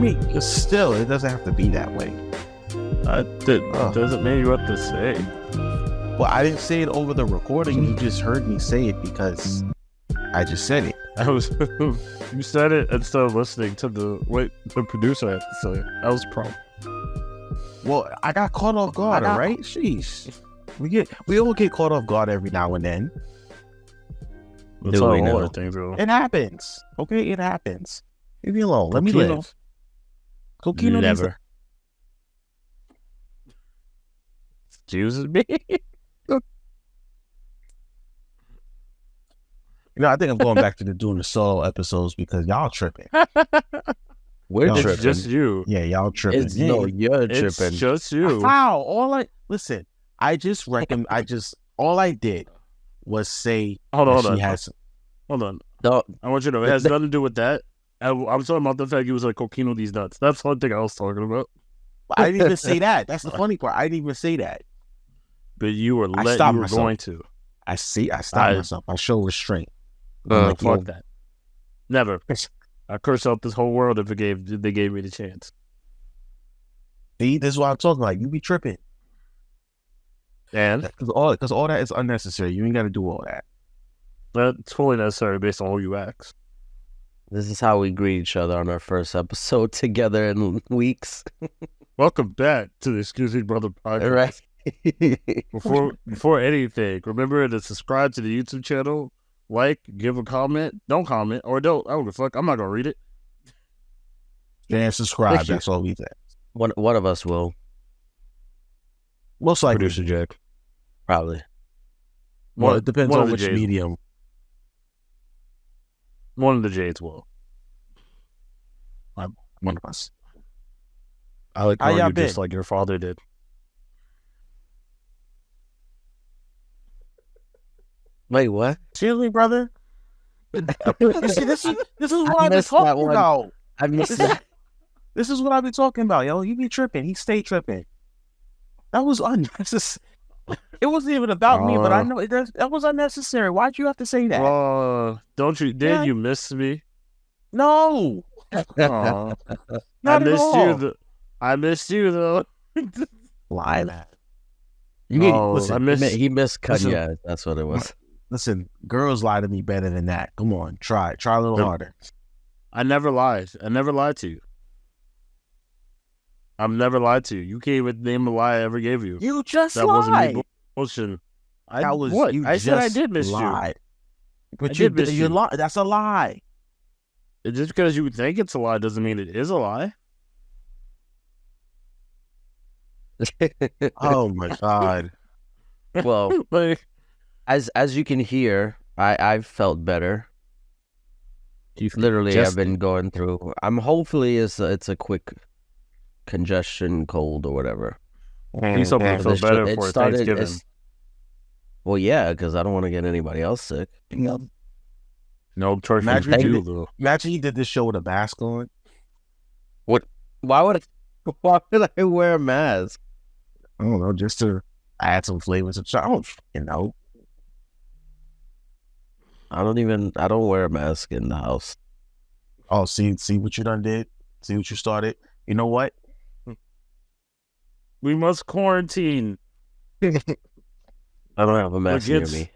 mean, still, it doesn't have to be that way. Doesn't mean you have to say. Well, I didn't say it over the recording. You just heard me say it because I just said it. You said it instead of listening to what the producer had to say. That was a problem. Well, I got caught off guard, all right? Sheesh. We all get caught off guard every now and then. That's how all our things go. It happens. Okay, it happens. Leave me alone. Let me live. Coquino never. Excuses me. I think I'm going back to doing the solo episodes because y'all tripping. We're tripping. It's just you. Yeah, y'all tripping. No, you're tripping. It's just you. How? Listen. All I did was say. Hold on. No, I want you to know it has nothing to do with that. I'm talking about the fact he was like, Coquino these nuts. That's the only thing I was talking about. I didn't even say that. That's the funny part. I didn't even say that. But you were going to. I stopped myself. I show restraint. Fuck that. Never. I curse out this whole world if they gave me the chance. See, this is what I'm talking about. You be tripping. And? Because all that is unnecessary. You ain't got to do all that. That's fully necessary based on who you ask. This is how we greet each other on our first episode together in weeks. Welcome back to the Excuse Me Brother podcast. Right. Before anything, remember to subscribe to the YouTube channel, like, give a comment, don't comment, or don't. I don't give a fuck. I'm not gonna read it. And subscribe. That's all we say. One of us will. Most likely. Producer Jack. Probably. Well, it depends on which medium. One of the Jades will. One of us. I like you just like your father did. Wait, what? Seriously, brother? You see, this is what I've been talking about. I missed that. This is what I've been talking about, yo. You be tripping. He stay tripping. That was unnecessary. It wasn't even about me, but I know that was unnecessary. Why'd you have to say that? Don't you? Did you miss me? No. I missed you though. Lie that. He missed Kanye. That's what it was. Listen, girls lie to me better than that. Come on, try a little harder. I never lied. I never lied to you. I've never lied to you. You can't even name a lie I ever gave you. You just that lied. Wasn't me bullshit. I said I did miss lied. you. But you lied. That's a lie. Just because you think it's a lie doesn't mean it is a lie. Oh my God. Well, as you can hear, I've felt better. I've been going through. Hopefully it's a quick congestion cold or whatever. He's hoping to feel better for Thanksgiving. Well, yeah, because I don't want to get anybody else sick. No, imagine you did this show with a mask on. What? Why would I wear a mask? I don't know, just to add some flavors of challenge. I don't wear a mask in the house. Oh, see what you done did? See what you started? You know what? We must quarantine. I don't have a mask near me.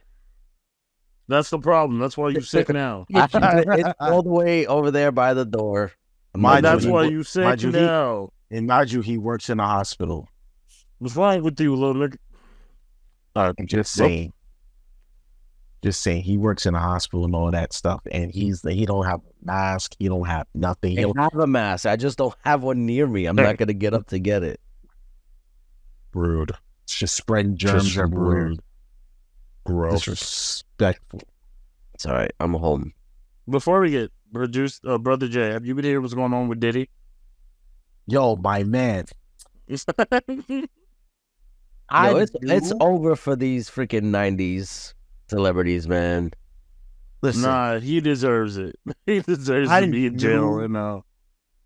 That's the problem. That's why you're sick now. It's all the way over there by the door. That's why you're sick now. And mind you, he works in a hospital. What's wrong with you, little nigga? I'm just saying. Just saying, he works in a hospital and all that stuff, and he don't have a mask. He don't have nothing. I have a mask. I just don't have one near me. I'm not going to get up to get it. Rude. It's just spreading germs everywhere. Gross. Disrespectful. It's all right. I'm home. Before we get produced, Brother Jay, have you been hearing what's going on with Diddy? Yo, my man. It's over for these freaking 90s celebrities, man. Listen, nah, he deserves it. He deserves to be in jail right now.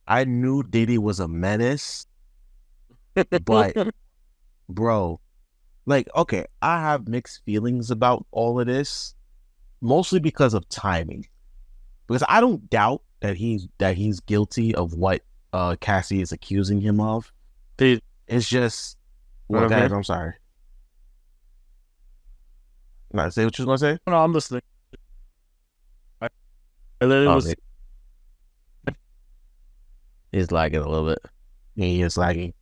I knew Diddy was a menace, but bro, okay, I have mixed feelings about all of this, mostly because of timing. Because I don't doubt that he's guilty of what Cassie is accusing him of. They, It's just, well, guys, I'm sorry. Not say what you was gonna say. No, I'm listening. I literally was. He's lagging a little bit. Yeah, he is lagging.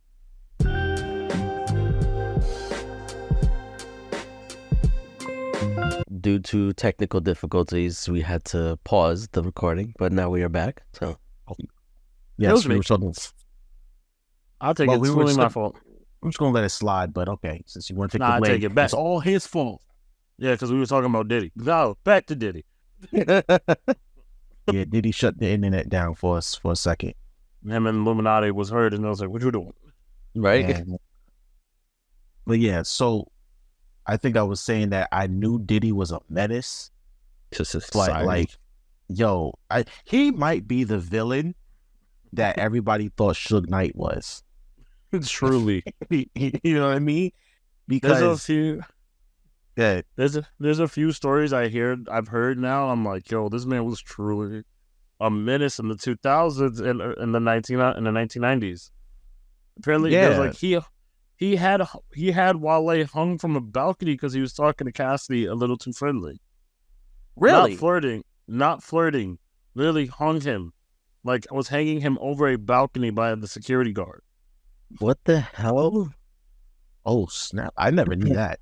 Due to technical difficulties, we had to pause the recording, but now we are back. So, yes, me. I'll take it. It's fully my fault. I'm just gonna let it slide, but okay, since you want to take the I blame, take it back. it's all his fault. Yeah, because we were talking about Diddy. No, back to Diddy. Yeah, Diddy shut the internet down for us for a second. Him and Illuminati was heard, and I was like, "What you doing?" Right? But yeah, so I think I was saying that I knew Diddy was a menace. Like, yo, he might be the villain that everybody thought Suge Knight was. Truly, you know what I mean? Because there's a few. Yeah, there's a few stories I've heard now. I'm like, yo, this man was truly a menace in the 2000s and in the 1990s. Apparently, yeah, there's like he had Wale hung from a balcony because he was talking to Cassidy a little too friendly. really, not flirting. Literally hung him, like I was hanging him over a balcony by the security guard. What the hell? Oh snap! I never knew that.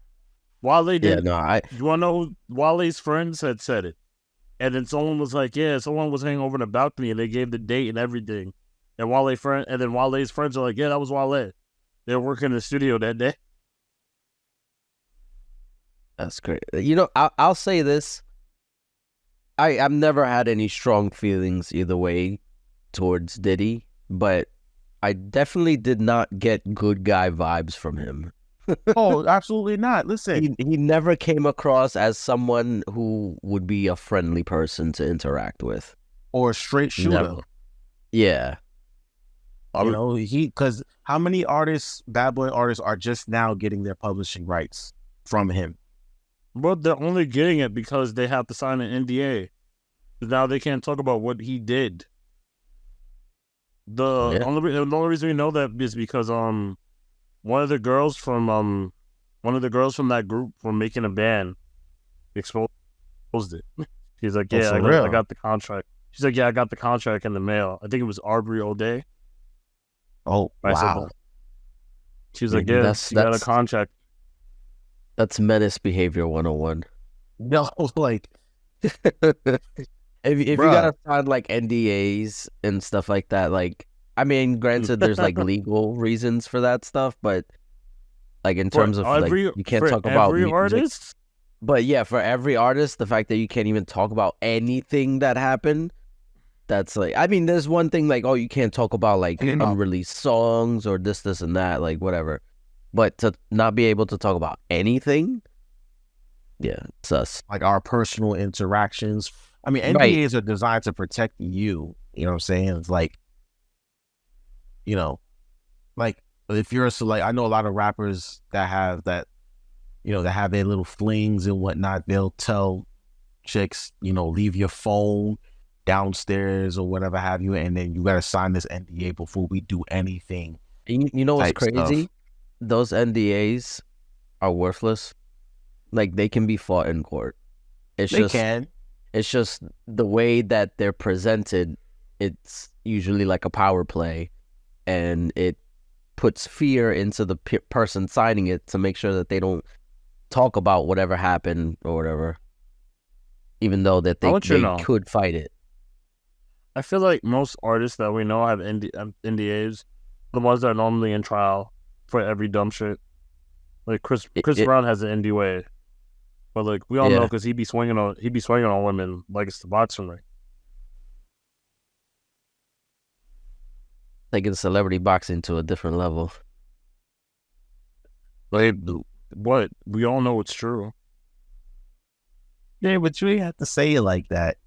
Wale did. Yeah, no, You want to know who Wale's friends had said it? And then someone was like, yeah, someone was hanging over the balcony and they gave the date and everything. And Wale's friends are like, yeah, that was Wale. They were working in the studio that day. That's great. You know, I'll say this. I've never had any strong feelings either way towards Diddy, but I definitely did not get good guy vibes from him. Oh, absolutely not. Listen, he never came across as someone who would be a friendly person to interact with. Or a straight shooter. Never. Yeah. You know, because how many bad boy artists are just now getting their publishing rights from him? But they're only getting it because they have to sign an NDA. Now they can't talk about what he did. The only reason we know that is because one of the girls from that group were making a band exposed it. She's like, yeah, I got the contract. She's like, yeah, I got the contract in the mail. I think it was Aubrey O'Day. Oh, wow. She was like, yeah, you got a contract. That's menace behavior 101. No, like if you gotta sign like NDAs and stuff like that, like, I mean, granted, there's like legal reasons for that stuff, but like in terms of like you can't talk about every artist. But yeah, for every artist, the fact that you can't even talk about anything that happened, that's like, I mean, there's one thing like, oh, you can't talk about like unreleased songs or this and that, like whatever. But to not be able to talk about anything, yeah, sus. Like our personal interactions. I mean, NDAs are designed to protect you. You know what I'm saying? It's like, you know, like if you're I know a lot of rappers that have that, you know, that have their little flings and whatnot. They'll tell chicks, you know, leave your phone downstairs or whatever have you, and then you got to sign this NDA before we do anything. You know what's crazy? Stuff. Those NDAs are worthless. Like, they can be fought in court. It's just the way that they're presented. It's usually like a power play, and it puts fear into the person signing it to make sure that they don't talk about whatever happened or whatever, even though that they could fight it. I feel like most artists that we know have NDAs, the ones that are normally in trial for every dumb shit. Like Chris Brown has an NDA, but like we all know because he be swinging on women like it's the boxing ring. Taking celebrity boxing to a different level. Like, what? We all know it's true. Yeah, but you ain't have to say it like that.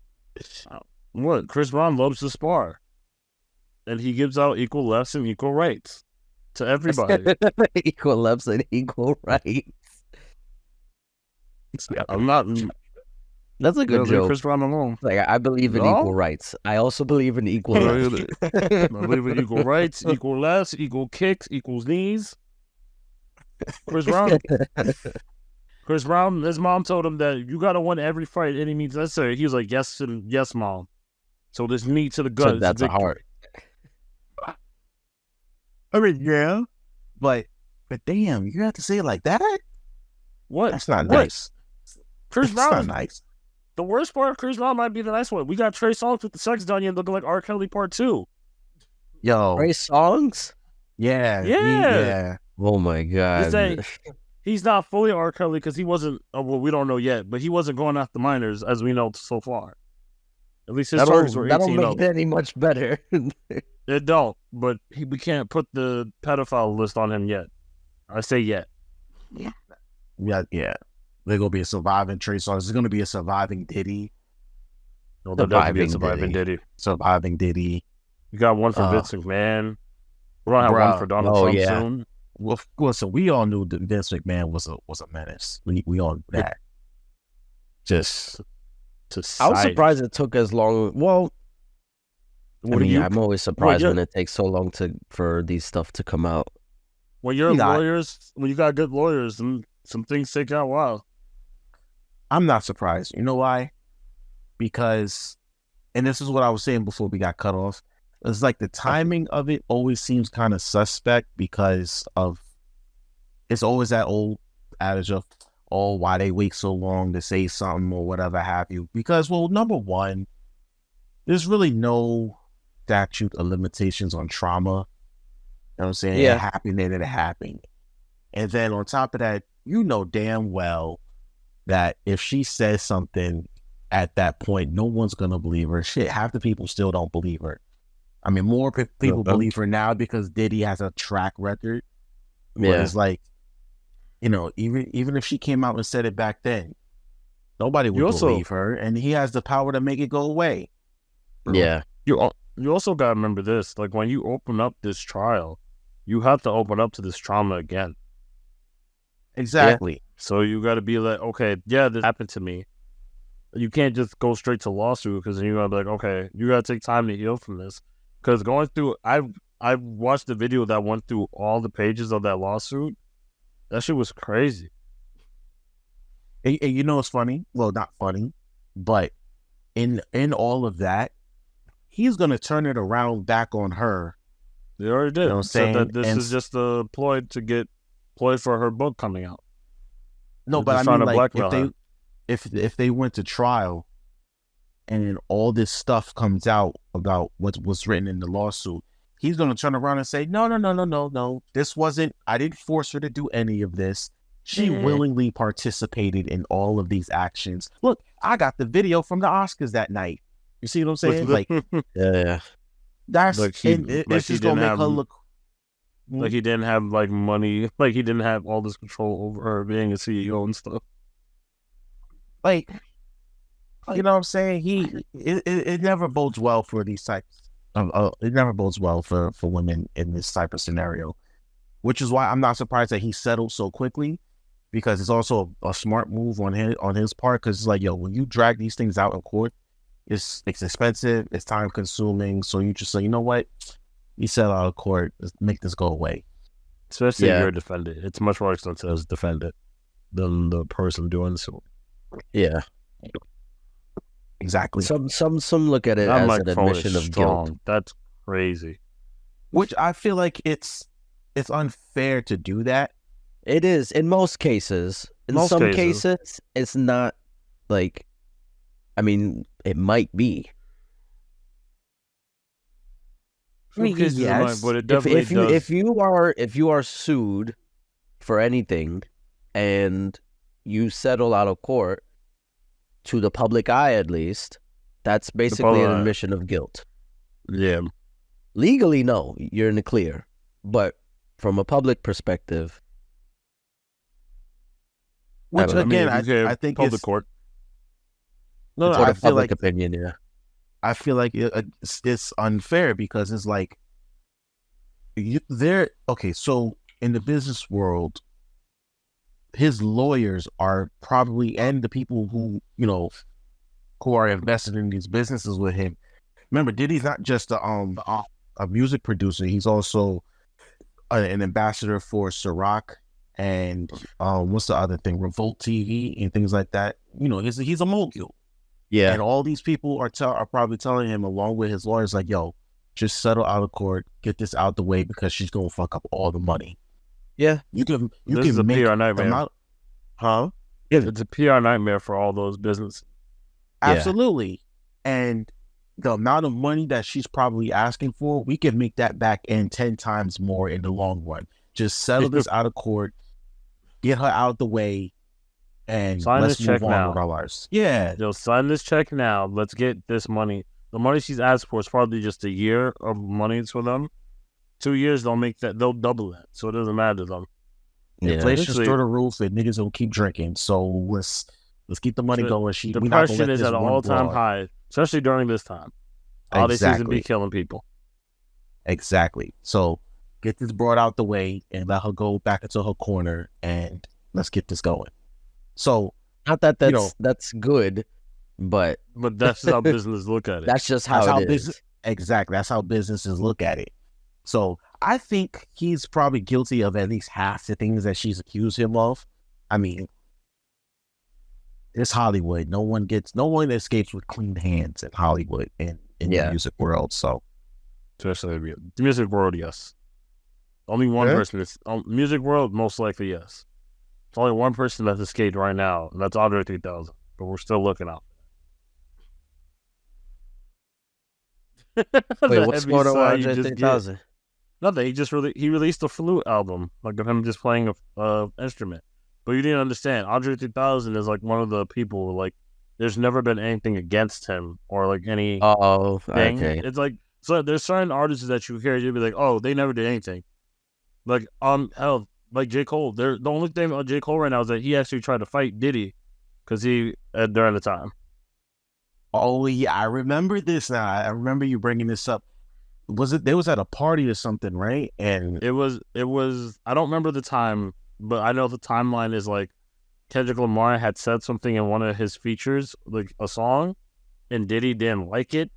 What? Chris Brown loves to spar, and he gives out equal lefts and equal rights to everybody. Equal lefts and equal rights. I'm not. That's a good joke. Chris Brown alone. Like, I believe in equal rights. I also believe in equal rights. I believe in equal rights, equal lefts, equal kicks, equals knees. Chris Brown. Chris Brown, his mom told him that you gotta win every fight any means necessary. He was like, yes, yes, mom. So this knee to the gut. So that's a heart. I mean, yeah, but damn, you have to say it like that. What? That's not nice. Chris Brown. That's not nice. The worst part of Chris Brown might be the nice one. We got Trey Songz with the sex dungeon looking like R. Kelly Part 2. Yo. Trey Songz? Yeah. Yeah. Oh my God. He's not fully R. Kelly because he wasn't, well, we don't know yet, but he wasn't going after minors as we know so far. At least his charges were 18. That don't make it any much better. It don't, but we can't put the pedophile list on him yet. I say yet. Yeah. There's going to be a surviving Trey Songz. There's going to be a surviving Diddy. No, there'll definitely be a surviving Diddy. Surviving Diddy. You got one for Vince McMahon. We're going to have one for Donald Trump soon. Well, so we all knew that Vince McMahon was a menace. We all knew that. Just to I was surprised it took as long. Well, I'm always surprised when it takes so long for these stuff to come out. When you're lawyers, when you got good lawyers, some things take out a while. I'm not surprised. You know why? Because, and this is what I was saying before we got cut off. It's like the timing of it always seems kind of suspect because it's always that old adage of, why they wait so long to say something or whatever have you. Because, well, number one, there's really no statute of limitations on trauma. You know what I'm saying? Yeah. It happened and it happened. And then on top of that, you know damn well that if she says something at that point, no one's going to believe her. Shit, half the people still don't believe her. I mean, more people believe her now because Diddy has a track record. Yeah. It's like, even if she came out and said it back then, nobody would believe her, and he has the power to make it go away. Yeah. You also got to remember this. Like, when you open up this trial, you have to open up to this trauma again. Exactly. Yeah. So you got to be like, okay, yeah, this happened to me. You can't just go straight to lawsuit because then you're going to be like, okay, you got to take time to heal from this. Because going through, I watched the video that went through all the pages of that lawsuit. That shit was crazy. And you know what's funny? Well, not funny, but in all of that, he's going to turn it around back on her. They already did. You know what I'm saying? That this is just a ploy for her book coming out. No, but I mean, like, if they went to trial and all this stuff comes out about what's written in the lawsuit, he's going to turn around and say, no, this wasn't, I didn't force her to do any of this. She willingly participated in all of these actions. Look, I got the video from the Oscars that night. You see what I'm saying? Like, yeah. That's, it's just going to make her look. Like he didn't have like money, like he didn't have all this control over her being a CEO and stuff. Like, you know what I'm saying? It never bodes well for these types. It never bodes well for women in this type of scenario, which is why I'm not surprised that he settled so quickly, because it's also a smart move on his part. Because it's like, yo, when you drag these things out in court, it's expensive, it's time consuming. So you just say, you know what, you settle out of court, let's make this go away. Especially if you're a defendant, it's much more expensive as a defendant than the person doing so. Yeah. Exactly. Some look at it as an admission of guilt. That's crazy. Which I feel like it's unfair to do that. It is in most cases. In some cases, it's not like. I mean, it might be. Yes, but it definitely does. If you are sued for anything, and you settle out of court, to the public eye at least, that's basically an admission of guilt. Yeah. Legally, no, you're in the clear. But from a public perspective, which again, I think public court. No, I feel like opinion. Yeah, I feel like it's unfair because it's like okay. So in the business world, his lawyers are probably, and the people who who are invested in these businesses with him. Remember, Diddy's not just a music producer. He's also an ambassador for Ciroc and what's the other thing? Revolt TV and things like that. You know, he's a mogul. Yeah. And all these people are probably telling him, along with his lawyers, like, yo, just settle out of court, get this out the way because she's gonna fuck up all the money. Yeah. You can This make a PR nightmare. Huh? It's a PR nightmare for all those businesses. Absolutely. And the amount of money that she's probably asking for, we can make that back in 10 times more in the long run. Just settle this out of court, get her out the way, and sign let's this move check on now. with our lives. Yeah. Yo, sign this check now. Let's get this money. The money she's asked for is probably just a year of money for them. 2 years, they'll double that. So it doesn't matter to them. Yeah. Inflation's through the roof and niggas will keep drinking. So let's keep the money going. Depression is at an all-time high, especially during this time. Holiday season be killing people. Exactly. So get this broad out the way and let her go back into her corner and let's get this going. So not that that's good, but that's how business look at it. That's just how it is. Exactly. That's how businesses look at it. So I think he's probably guilty of at least half the things that she's accused him of. I mean, it's Hollywood. No one escapes with clean hands in Hollywood and in the music world. So, especially the music world, yes. Only one person is music world, most likely yes. It's only one person that's escaped right now, and that's Andre 3000. But we're still looking out. Wait, what's going on with Andre 3000? Nothing. He released a flute album, like of him just playing a instrument. But you didn't understand. Andre 3000 is like one of the people, like, there's never been anything against him or like any thing. Okay. It's like, so there's certain artists that you hear, you'll be like, oh, they never did anything. Like, hell, like J. Cole. The only thing on J. Cole right now is that he actually tried to fight Diddy because during the time. Oh, yeah, I remember this now. I remember you bringing this up. They was at a party or something, right? And it was, I don't remember the time, but I know the timeline is like Kendrick Lamar had said something in one of his features, like a song, and Diddy didn't like it.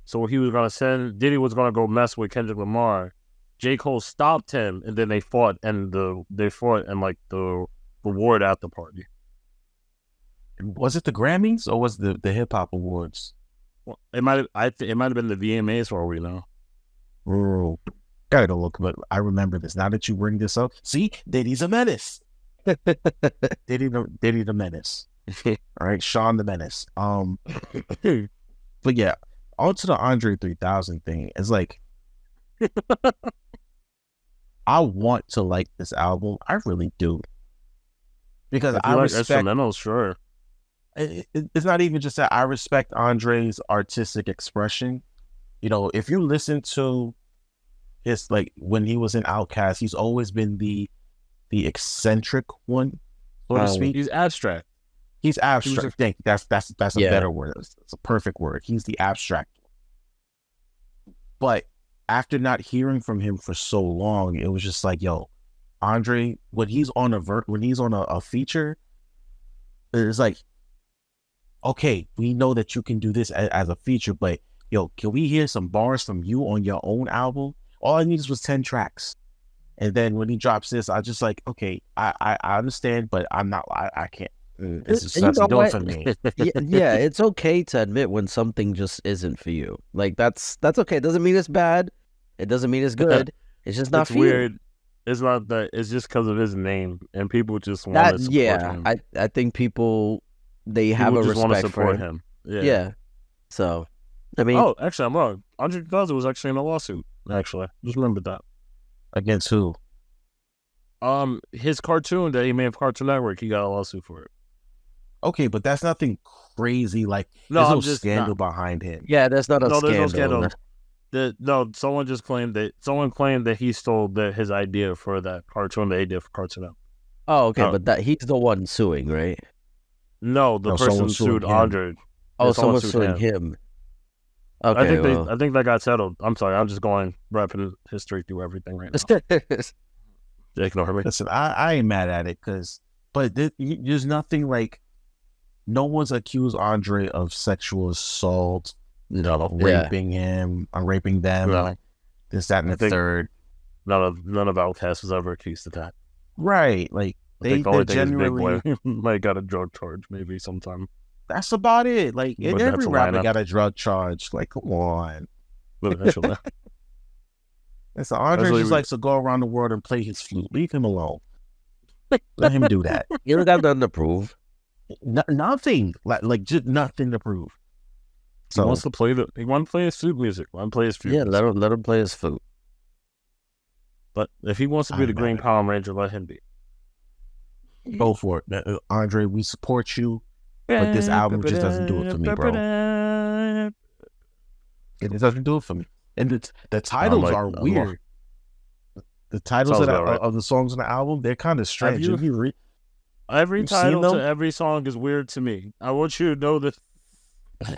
So he was going to Diddy was going to go mess with Kendrick Lamar. J. Cole stopped him, and then they fought, and like the reward at the party. Was it the Grammys or was it the Hip Hop Awards? Well, it might have been the VMAs for all we know. Oh, gotta go look, but I remember this. Now that you bring this up, see, Diddy's a menace. Diddy the menace. All right, Sean the menace. But yeah, on to the Andre 3000 thing. It's like, I want to like this album. I really do. Because I respect instrumentals, sure. It's not even just that. I respect Andre's artistic expression. You know, if you listen to his, like, when he was in Outkast, he's always been the eccentric one, so to speak. He's abstract. He's abstract. Thank you. That's a better word. It's a perfect word. He's the abstract one. But after not hearing from him for so long, it was just like, yo, Andre, when he's on a feature, it's like, okay, we know that you can do this as a feature, but yo, can we hear some bars from you on your own album? All I needed was 10 tracks. And then when he drops this, I just like, okay, I understand, but I can't. This is something doing for me. Yeah, it's okay to admit when something just isn't for you. Like, that's okay. It doesn't mean it's bad. It doesn't mean it's good. It's just not for weird. You. It's not that. It's just because of his name, and people just want to support him. I think people have a respect for him. Yeah. So, I mean, oh, actually, I'm wrong. Andre 3000 was actually in a lawsuit. Actually, just remembered that. Against who? His cartoon that he made for Cartoon Network, he got a lawsuit for it. Okay, but that's nothing crazy. Like, there's no scandal behind him. Yeah, there's not a scandal. There's no scandal. Someone just claimed that he stole his idea for that cartoon that he did for Cartoon Network. Oh, okay, but he's the one suing, right? No, the person sued Andre. Oh, someone suing him. Okay, I think that got settled. I'm sorry, I'm just rapping history through everything right now. Ignore me. Listen, I ain't mad at it but there's nothing like no one's accused Andre of sexual assault, raping him, or raping them, no. This, that, and the third. None of Outkast was ever accused of that. Right, like they genuinely Big Boy might got a drug charge maybe sometime. That's about it. Like every rapper got a drug charge. Like, come on. Eventually. And so Andre just likes to go around the world and play his flute. Leave him alone. Let him do that. You don't got nothing to prove. Nothing. Like just nothing to prove. So he wants to play his flute music. Let him play his flute. Yeah, let him play his flute. But if he wants to be the Green Power Ranger, let him be. Go for it, Andre. We support you, but this album just doesn't do it for me, bro. It doesn't do it for me. And the titles are weird. The titles of the songs on the album, they're kind of strange. Every title to every song is weird to me. I want you to know that.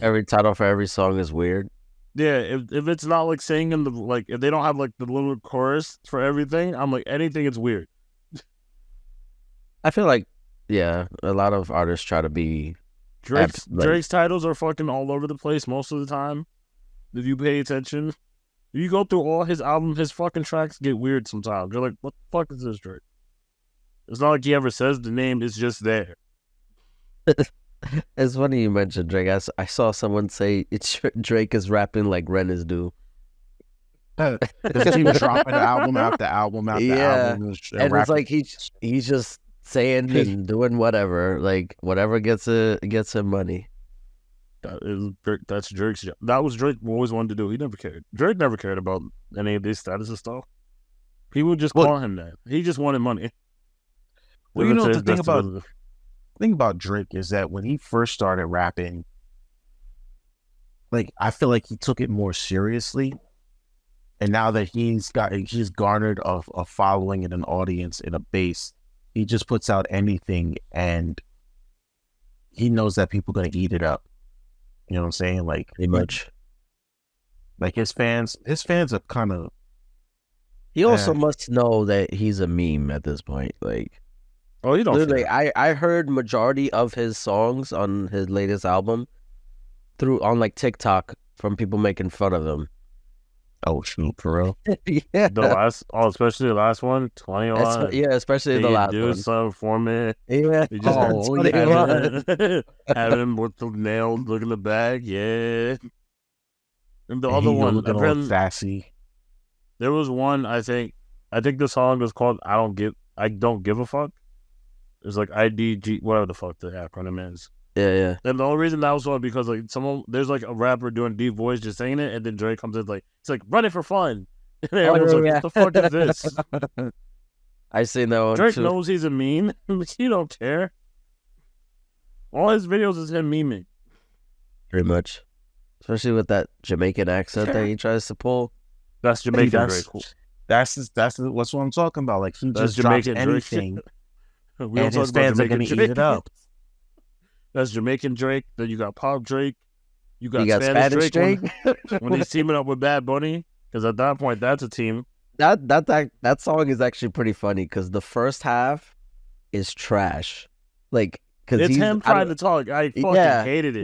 Every title for every song is weird. Yeah, if it's not like saying in the if they don't have like the little chorus for everything, I'm like anything is weird. I feel like a lot of artists try to be. Drake's titles are fucking all over the place most of the time. If you pay attention, if you go through all his albums, his fucking tracks get weird sometimes. You're like, what the fuck is this, Drake? It's not like he ever says the name; it's just there. It's funny you mentioned Drake. I saw someone say Drake is rapping like Ren is due. Because he was dropping album after album after album. And it's like he's just saying and doing whatever. Like whatever gets him money. That's Drake's job. That was Drake always wanted to do. He never cared. Drake never cared about any of this status and stuff. People just call him that. He just wanted money. Well, you know the thing about Drake is that when he first started rapping, like I feel like he took it more seriously, and now that he's garnered a following and an audience and a base, he just puts out anything, and he knows that people are gonna eat it up. You know what I'm saying? Like pretty much. Like his fans are kind of. He also must know that he's a meme at this point. Like, oh, you don't. Literally, I heard majority of his songs on his latest album on like TikTok from people making fun of him. Oh shoot, for real? Yeah. Especially the last one, 21. Yeah, especially the last one. Do something for me. Yeah. You just having him with the nail, look in the bag. Yeah. And the other one, looking all sassy. There was one. I think the song was called "I Don't Give a Fuck." It's like IDG, whatever the fuck the acronym is. Yeah. And the only reason that was one because like there's like a rapper doing deep voice just saying it, and then Drake comes in like it's like run it for fun. And everyone's like, what the fuck is this? I seen that one. Drake too. knows he's a meme. He don't care. All his videos is him memeing. Pretty much, especially with that Jamaican accent that he tries to pull. That's Jamaican Drake. That's what I'm talking about. Like he just drops anything, and his fans are gonna eat it up. That's Jamaican Drake. Then you got Pop Drake. You got Spanish Drake. When he's teaming up with Bad Bunny, because at that point that's a team. That song is actually pretty funny because the first half is trash. Like because it's him trying to talk. I fucking hated it.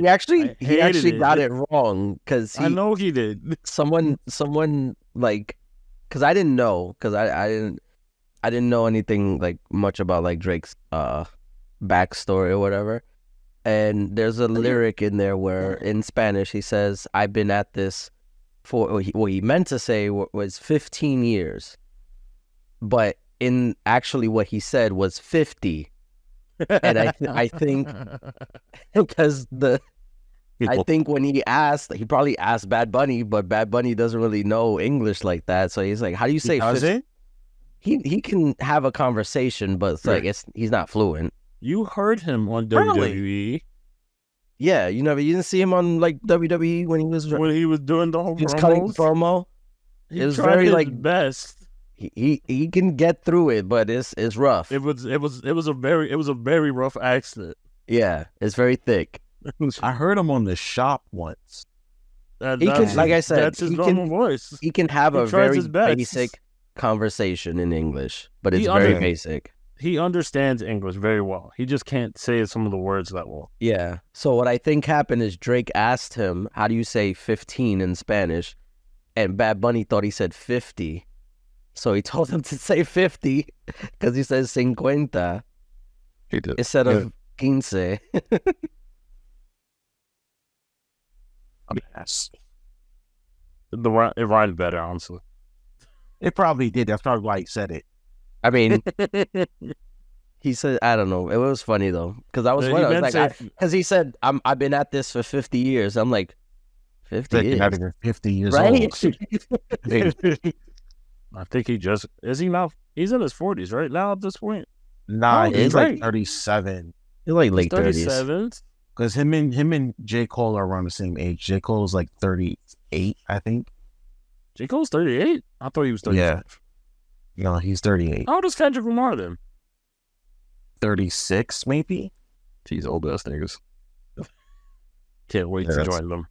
He actually got it wrong because I know he did. Someone like because I didn't know because I didn't know anything like much about like Drake's backstory or whatever. And there's a lyric in there where in Spanish he says, I've been at this for, what he meant to say was 15 years. But in actually what he said was 50. And I think, because I think when he probably asked Bad Bunny, but Bad Bunny doesn't really know English like that. So he's like, how do you say 50? He can have a conversation, but it's like he's not fluent. You heard him on WWE. Yeah, you didn't see him on like WWE when he was doing the whole cutting promo. It was very his like best. He can get through it, but it's rough. It was a very rough accent. Yeah, it's very thick. I heard him on The Shop once. He can, like I said, that's his normal voice. He can have a very basic conversation in English, but it's very basic. he understands English very well. He just can't say some of the words that well. Yeah. So what I think happened is Drake asked him, how do you say 15 in Spanish? And Bad Bunny thought he said 50. So he told him to say 50 because he says 50 he did. instead of 15. I mean, yes. It rhymed better, honestly. It probably did. That's probably why he said it. I mean, he said, I don't know. It was funny though, because I was because he said, I've been at this for 50 years. I'm like, 50 years? Not even 50 years right? old. I think he just is he now? He's in his 40s right now at this point. Nah, he's like 37. He's like late 37. Because him and J. Cole are around the same age. J. Cole's like 38, I think. J. Cole's 38? I thought he was 35. Yeah. No, he's 38. How old is Kendrick Lamar then? 36, maybe? He's old ass niggas. Can't wait to join them.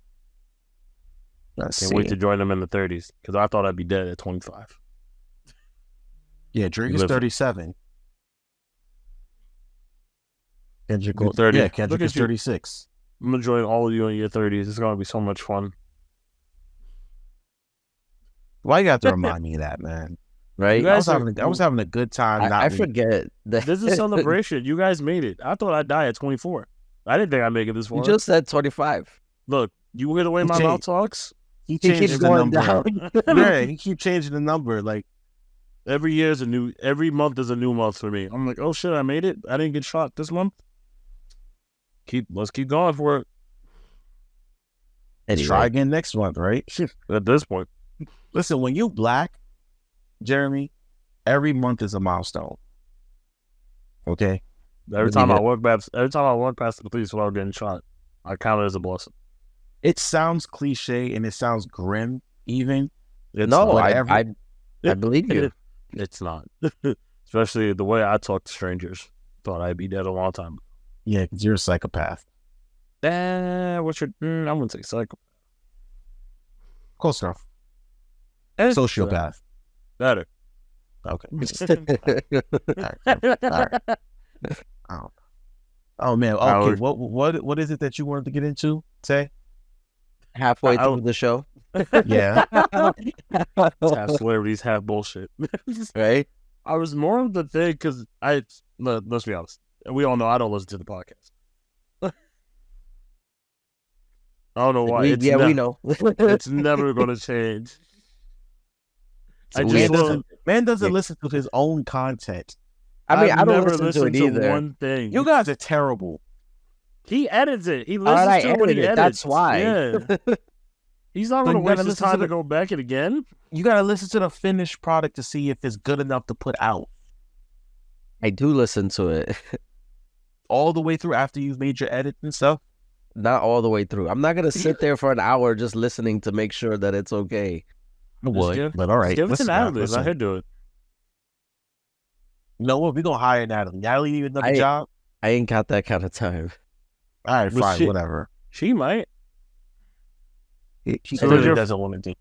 Can't wait to join them in the 30s. Because I thought I'd be dead at 25. Yeah, Drake is 37. Kendrick 30. Yeah, Kendrick is 36. I'm going to join all of you in your 30s. It's going to be so much fun. Why you got to remind me of that, man? Right? I was having a good time. I forget. This is a celebration. You guys made it. I thought I'd die at 24. I didn't think I'd make it this far. You just said 25. Look, you hear the way my mouth talks? He keeps going down. Yeah, he keeps changing the number. Like, every month is a new month for me. I'm like, oh shit, I made it. I didn't get shot this month. Let's keep going for it. Anyway. Let's try again next month, right? At this point. Listen, when you black, Jeremy, every month is a milestone. Okay? Every time I walk past the police without getting shot, I count it as a blessing. It sounds cliche and it sounds grim, even. I believe you. It's not. Especially the way I talk to strangers. Thought I'd be dead a long time ago. Yeah, because you're a psychopath. I wouldn't say psychopath. Close enough. Sociopath. Better. Okay. All right. Oh man. Okay. What is it that you wanted to get into? Say. Halfway through the show. Yeah. Half celebrities, half bullshit. Right? I was more of the thing because let's be honest. We all know I don't listen to the podcast. I don't know why. We know. It's never going to change. Man doesn't listen to his own content. I mean, I don't never listen to it either. One thing. You guys are terrible. He edits it. He listens to it when he edits. That's why. Yeah. He's not going to waste his time to go back it again. You got to listen to the finished product to see if it's good enough to put out. I do listen to it. All the way through after you've made your edit and stuff? Not all the way through. I'm not going to sit there for an hour just listening to make sure that it's okay. I would, but all right. Give it to Natalie. Let her do it. You know what? We're going to hire Natalie. Natalie need another job? I ain't got that kind of time. All right, fine, whatever. She might. She clearly doesn't want to do.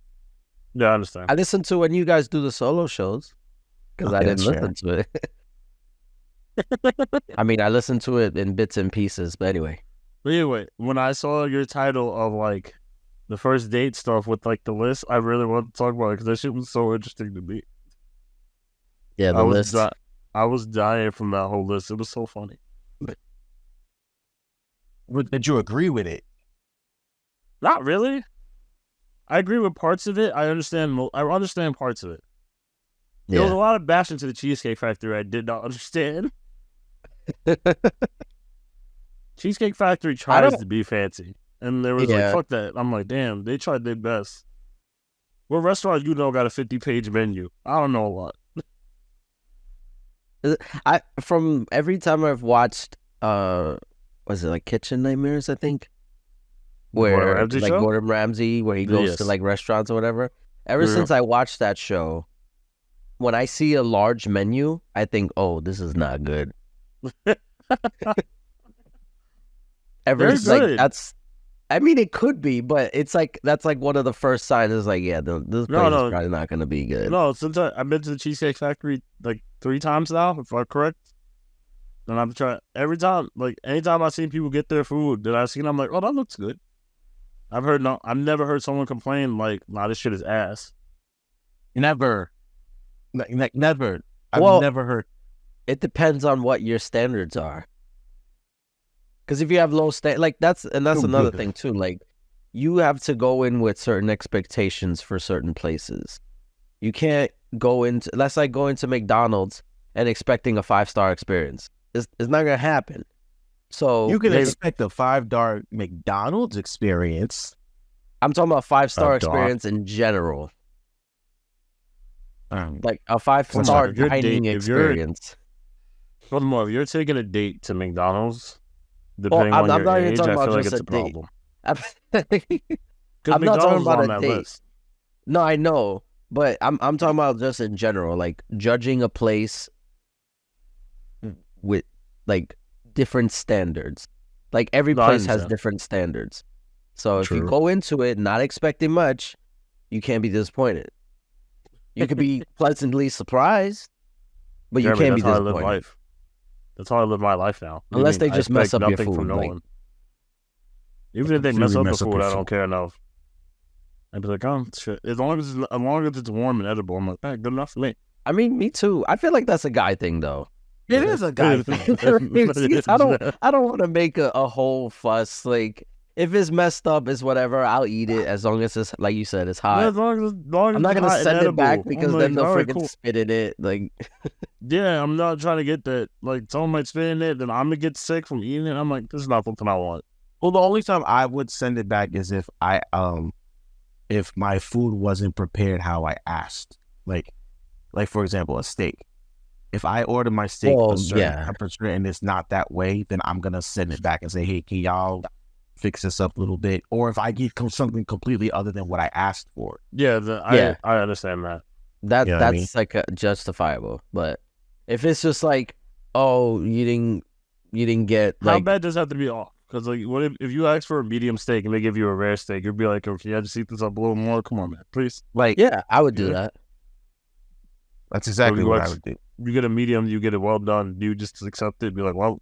Yeah, I understand. I listen to when you guys do the solo shows because I didn't listen to it. I mean, I listened to it in bits and pieces, but anyway. Anyway, when I saw your title of like the first date stuff with like the list, I really wanted to talk about it because that shit was so interesting to me. Yeah, the list. I was dying from that whole list. It was so funny. Did you agree with it? Not really. I agree with parts of it. I understand parts of it. There was a lot of bashing to the Cheesecake Factory I did not understand. Cheesecake Factory tries to be fancy. And there was like, fuck that. I'm like, damn, they tried their best. What restaurant got a 50-page menu? I don't know a lot. From every time I've watched, was it like Kitchen Nightmares, I think? Where like Gordon Ramsay, where he goes to like restaurants or whatever. Ever since I watched that show, when I see a large menu, I think, oh, this is not good. I mean, it could be, but it's like that's like one of the first signs. Is like, yeah, this place is probably not going to be good. No, since I've been to the Cheesecake Factory like 3 times now, if I'm correct. And I'm trying every time, like anytime I seen people get their food that I seen, I'm like, oh, that looks good. I've never heard someone complain like, nah, this shit is ass. Never. Never. I've never heard. It depends on what your standards are. Because if you have low like that's another thing too. Like you have to go in with certain expectations for certain places. You can't go into that's like going to McDonald's and expecting a 5-star experience. It's not gonna happen. So you can expect a 5-star McDonald's experience. I'm talking about 5-star experience in general. Like a 5-star dining experience. Furthermore, if you're taking a date to McDonald's, depending on your age, I feel like it's a problem. I'm not talking about a date. List. No, I know, but I'm talking about just in general, like judging a place with like different standards. Like every place has different standards. So if you go into it not expecting much, you can't be disappointed. You could be pleasantly surprised, but you can't be disappointed. That's how I live my life now. Unless they just mess up your food. Even if they mess up the food, I don't care enough. I'd be like, oh, shit. As long as it's warm and edible, I'm like, hey, good enough for me. I mean, me too. I feel like that's a guy thing, though. It is a guy thing. I don't want to make a whole fuss. Like, if it's messed up, it's whatever. I'll eat it as long as it's, like you said, it's hot. Yeah, as long as I'm not going to send it back because then they'll freaking spit in it. Like, yeah, I'm not trying to get that. Like, someone might spit in it, then I'm going to get sick from eating it. I'm like, this is not something I want. Well, the only time I would send it back is if if my food wasn't prepared how I asked. Like for example, a steak. If I order my steak a certain temperature and it's not that way, then I'm going to send it back and say, hey, can y'all fix this up a little bit? Or if I get something completely other than what I asked for. I understand that. That's I mean? Like justifiable. But if it's just like, oh, you didn't get like, how bad does it have to be off? Because like, what if you ask for a medium steak and they give you a rare steak, you'd be like, okay, I just eat this up a little more. Come on, man, please. Like, yeah, I would do that. That's exactly what I would do. You get a medium, you get it well done. You just accept it. Be like, well,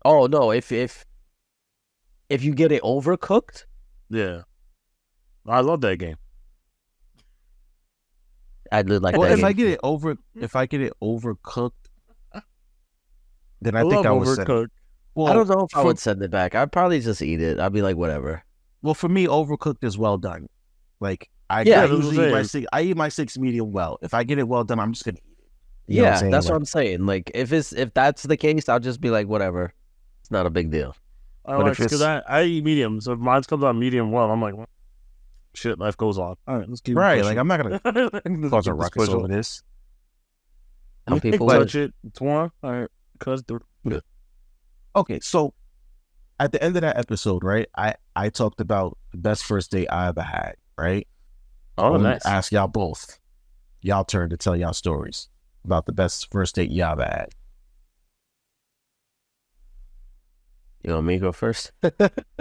oh no, if you get it overcooked, yeah, I love that game. I did like. Well, that if I get it overcooked, then I think I would overcooked. Well, I don't know if I would send it back. I'd probably just eat it. I'd be like, whatever. Well, for me, overcooked is well done. Like I usually eat my steaks medium well. If I get it well done, I'm just gonna eat it. You know that's what I'm saying. Like if that's the case, I'll just be like, whatever. It's not a big deal. Because I eat medium, so if mine comes out medium well, I'm like, well, shit, life goes on. All right, let's keep right. Like I'm not gonna cause a ruckus over this. Some people touch it tomorrow. All right, cause okay, so at the end of that episode, right, I talked about the best first date I ever had, right? Oh, nice. Ask y'all both. Y'all turn to tell y'all stories about the best first date y'all ever had. You want me to go first?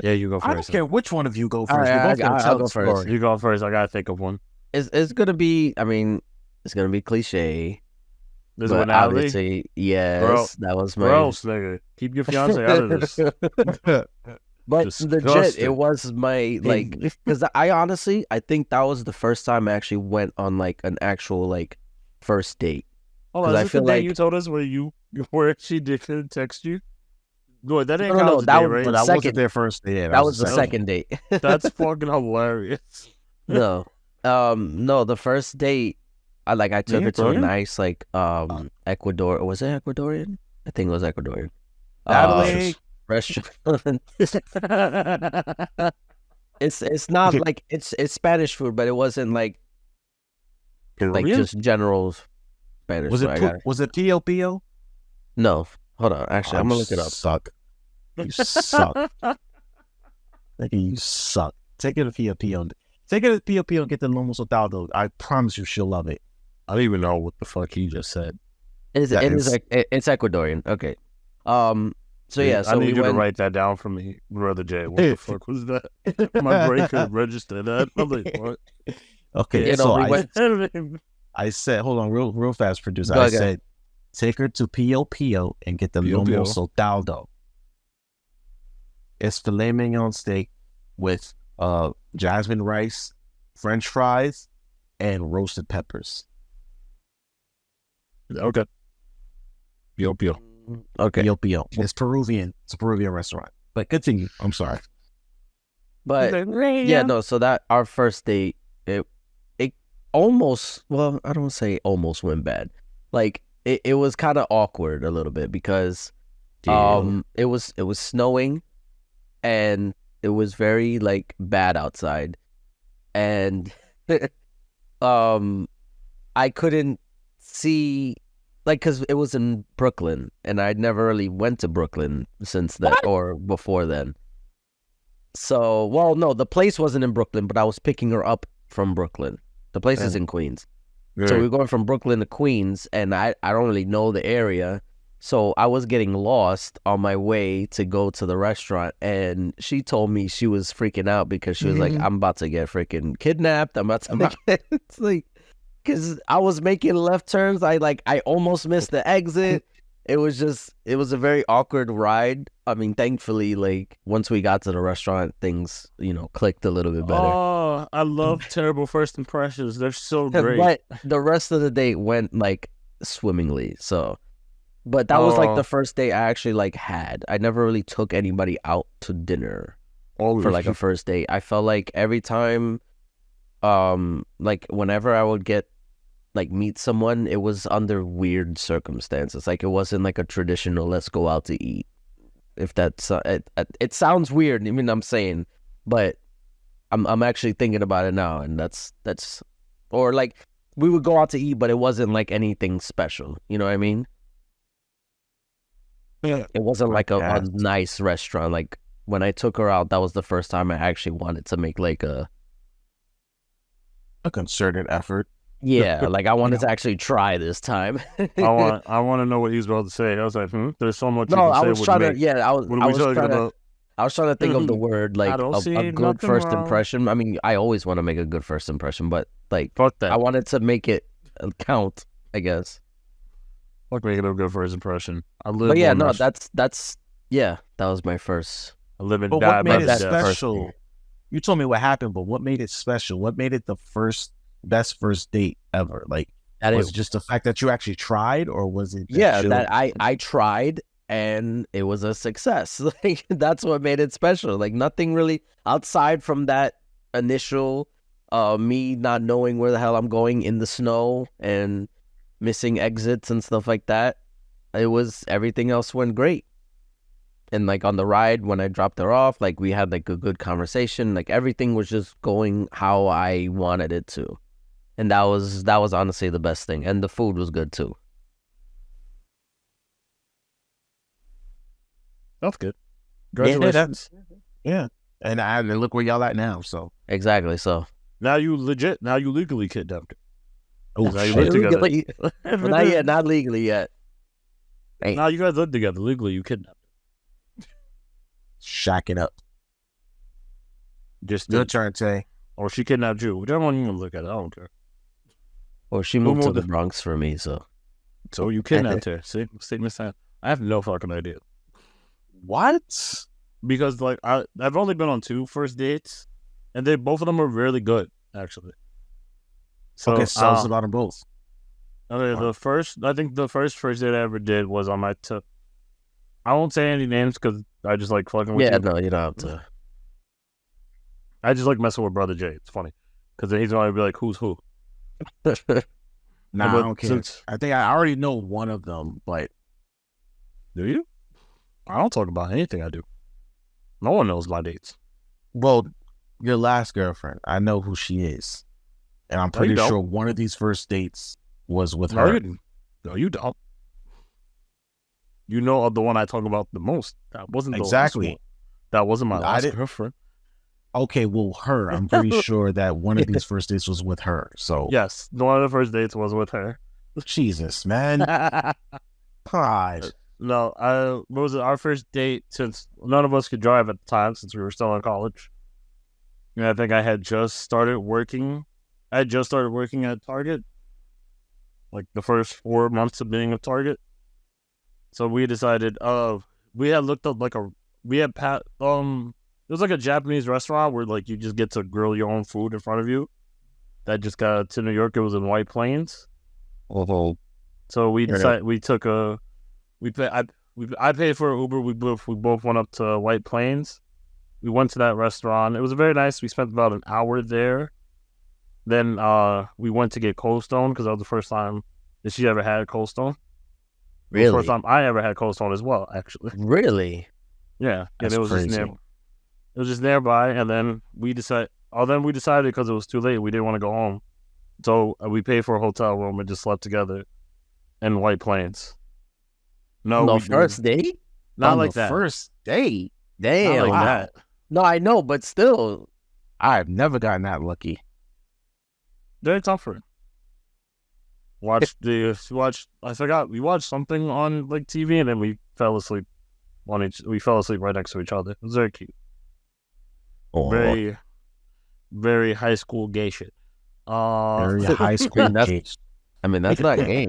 Yeah, you go first. I don't care which one of you go first. Right, I'll go first. You go first. I gotta think of one. It's gonna be. I mean, it's gonna be cliche. This one, obviously, yes, that was my. Gross, nigga. Keep your fiance out of this. But legit, it was my like because I think that was the first time I actually went on like an actual like first date. Oh, is this the day you told us where she didn't text you? No, that ain't no, that date, right? That wasn't their first date. That was the second date. That's fucking hilarious. No, the first date, I took her to a nice like Ecuador. Was it Ecuadorian? I think it was Ecuadorian. Restaurant. It's not like it's Spanish food, but it wasn't like just general Spanish. Was it Pio Pio? No, hold on. Actually, I'm gonna look it up. You suck. Nigga, you suck. Take it to Pio Pio. Take it to Pio Pio and get the lomo saltado. I promise you, she'll love it. I don't even know what the fuck he just said. It's Ecuadorian. Okay. So yeah, I need you to write that down for me, Brother Jay. What the fuck was that? My brain could register that. I'm like, what? Okay, I said, hold on, real fast, producer. Take her to Pio Pio and get the lomo saltado. It's filet mignon steak with jasmine rice, French fries, and roasted peppers. Okay. Pio Pio. Okay. Pio Pio. It's Peruvian. It's a Peruvian restaurant. But continue. I'm sorry. But yeah, no. So that our first date, it almost, well, I don't say almost went bad. Like it was kind of awkward a little bit because it was snowing and it was very like bad outside, and I couldn't see, like, because it was in Brooklyn and I'd never really went to Brooklyn since then or before then. So, well, no, the place wasn't in Brooklyn, but I was picking her up from Brooklyn. The place is in Queens. Yeah. So we were going from Brooklyn to Queens, and I don't really know the area. So I was getting lost on my way to go to the restaurant, and she told me she was freaking out because she was like, I'm about to get freaking kidnapped. I'm about to get... It's like, because I was making left turns. I almost missed the exit. It was a very awkward ride. I mean, thankfully, like, once we got to the restaurant, things, clicked a little bit better. Oh, I love terrible first impressions. They're so great. But the rest of the date went, like, swimmingly, so. But that was, like, the first date I actually, like, had. I never really took anybody out to dinner for, like, a first date. I felt like every time, like, whenever I would get, like, meet someone, it was under weird circumstances. Like, it wasn't like a traditional let's go out to eat. If that's it sounds weird. I mean, I'm saying, but I'm actually thinking about it now, and that's or like we would go out to eat, but it wasn't like anything special. You know what I mean? Yeah. It wasn't like a nice restaurant. Like when I took her out, that was the first time I actually wanted to make like a concerted effort. Yeah, like I wanted to actually try this time. I want to know what he was about to say. I was like, there's so much. No, I was trying to. Yeah, I was trying to think of the word like a good first impression. I mean, I always want to make a good first impression, but like, fuck that. I wanted to make it count, I guess. Fuck making a good first impression. But yeah, no, that's that was my first. I live and die. But what made it special? You told me what happened, but what made it special? What made it the best first date ever? Like, was it just the fact that you actually tried, or was it that I tried and it was a success? Like, that's what made it special. Like, nothing really outside from that initial me not knowing where the hell I'm going in the snow and missing exits and stuff like that. Everything else went great. And like on the ride when I dropped her off, like we had like a good conversation. Like everything was just going how I wanted it to. And that was honestly the best thing. And the food was good too. That's good. Congratulations. Yeah. And look where y'all at now. So exactly. So now you legally kidnapped her. Oh, now you live together. Well, not yet. Not legally yet. Now you guys live together. Legally, you kidnapped her. Shacking up. Just your turn, Tay. Or she kidnapped you. Whichever one you want to look at, I don't care. Or she moved to the Bronx for me, so you kidnapped her. See, statement sign. I have no fucking idea. What? Because like I've only been on 2 first dates, and both of them were really good, actually. So okay, tell us about them both. Okay, I think the first date I ever did was on my tip. I won't say any names because I just like fucking with you. Yeah, no, you don't have to. I just like messing with Brother Jay. It's funny because then he's gonna be like, "Who's who?" Nah, I don't care. I think I already know one of them, but do you? I don't talk about anything I do. No one knows my dates. Well, your last girlfriend, I know who she is, and I'm pretty sure one of these first dates was with her. No, you don't. You know the one I talk about the most. That wasn't exactly. That wasn't my last girlfriend. Okay, well, her. I'm pretty sure that one of these first dates was with her. So yes, one of the first dates was with her. Jesus, man. God. No, what was it? Our first date, since none of us could drive at the time, since we were still in college. And I think I had just started working. I had just started working at Target. like the first 4 months of being a Target. So we decided, we had looked up it was like a Japanese restaurant where like you just get to grill your own food in front of you. That just got to New York. It was in White Plains. Oh, so we decided I paid for an Uber. We both went up to White Plains. We went to that restaurant. It was very nice. We spent about an hour there. Then we went to get Cold Stone because that was the first time that she ever had Cold Stone. Really? The first time I ever had Cold Stone as well, actually. Really? Yeah. That's it was crazy. It was just nearby, and then we decided because it was too late, we didn't want to go home. So we paid for a hotel room and just slept together in White Plains. No, first date? Not like that. First date? Damn. Not like that. No, I know, but still. I've never gotten that lucky. Very tougher. We watched something on like TV, and then we fell asleep right next to each other. It was very cute. Oh. Very, very high school gay shit. Very high school gay. I mean, that's not gay.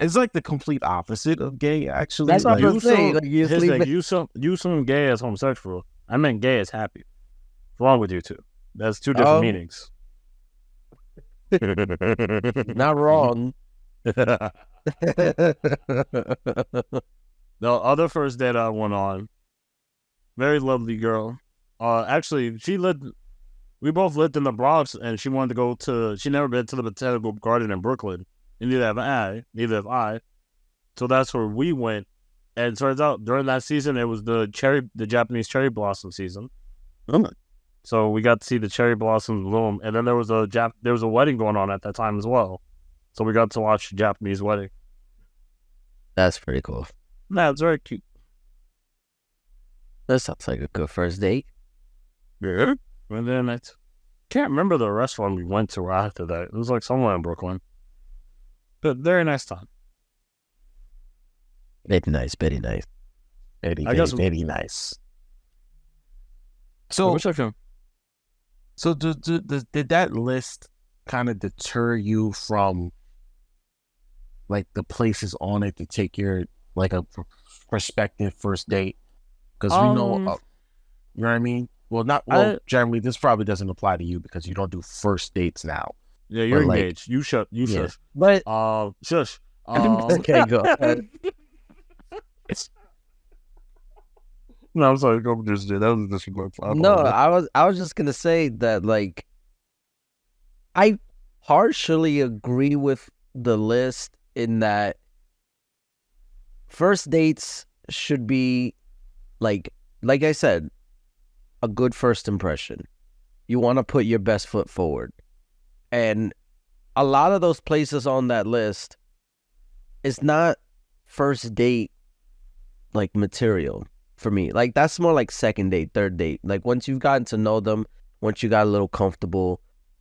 It's like the complete opposite of gay, actually. That's what I'm saying. Like, you some gay as homosexual. I meant gay as happy. What's wrong with you two? That's two different meanings. Not wrong. The other first date I went on, very lovely girl. Actually, we both lived in the Bronx, and she wanted to go she never been to the Botanical Garden in Brooklyn, and neither have I. So that's where we went. And it turns out during that season, it was the Japanese cherry blossom season. Oh. So we got to see the cherry blossoms bloom, and then there was a wedding going on at that time as well. So we got to watch the Japanese wedding. That's pretty cool. Nah, it's very cute. That sounds like a good first date. Yeah. And then I can't remember the restaurant we went to after that. It was like somewhere in Brooklyn. But very nice time. Very nice. Very nice. Very nice. So did that list kind of deter you from like the places on it to take your like a prospective first date? Because we know, you know what I mean? Well, generally, this probably doesn't apply to you because you don't do first dates now. Yeah, you're engaged. You shush. But shush. Okay, go ahead. No, I'm sorry. Go just do that. Was disrespectful. No, I was just gonna say that like I partially agree with the list in that first dates should be like I said, a good first impression. You want to put your best foot forward. And a lot of those places on that list is not first date like material for me. Like that's more like second date, third date. Like once you've gotten to know them, once you got a little comfortable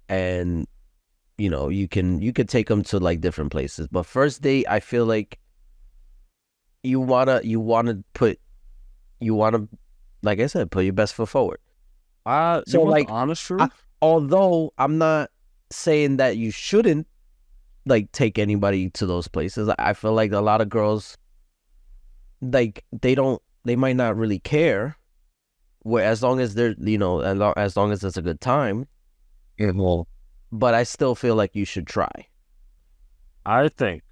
and you know, you can take them to like different places. But first date, I feel like you wanna like I said, put your best foot forward. So like honest truth, although I'm not saying that you shouldn't like take anybody to those places. I feel like a lot of girls, like they might not really care. Where as long as they're as long as it's a good time. Yeah, well, but I still feel like you should try. I think,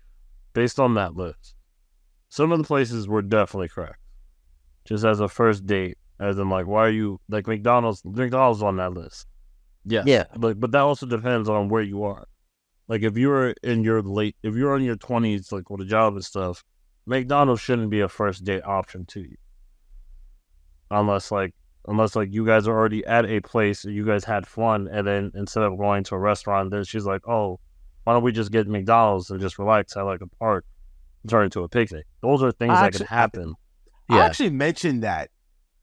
based on that list, some of the places were definitely correct. Just as a first date, as in like, why are you like McDonald's on that list? Yes. Yeah. But that also depends on where you are. Like if you're in your 20s, like with a job and stuff, McDonald's shouldn't be a first date option to you. Unless you guys are already at a place, you guys had fun, and then instead of going to a restaurant, then she's like, oh, why don't we just get McDonald's and just relax at like a park and turn it into a picnic? Those are things that could happen. I actually mentioned that.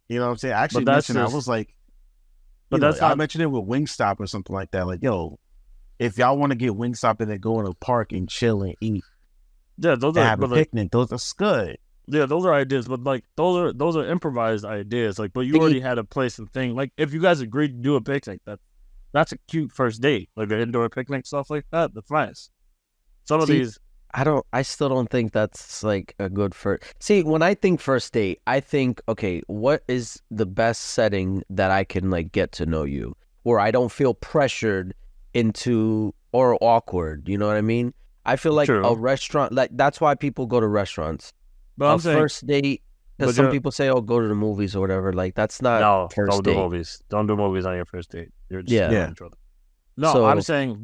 You know what I'm saying? I actually mentioned I was like, I mentioned it with Wingstop or something like that. Like, yo, if y'all want to get Wingstop and then go in a park and chill and eat, have a picnic, that's good. Yeah, those are ideas, but like those are improvised ideas. Like, but you already had a place and thing. Like, if you guys agreed to do a picnic, that's a cute first date. Like an indoor picnic, stuff like that. That's nice. some of these. I still don't think that's like a good first. See, when I think first date, I think, okay, what is the best setting that I can like get to know you, where I don't feel pressured into or awkward. You know what I mean? I feel like a restaurant, like that's why people go to restaurants. But I'm saying first date, because some people say, "Oh, go to the movies or whatever." Like that's not first date. Don't do movies. Don't do movies on your first date. You're just in trouble. No, so, I'm saying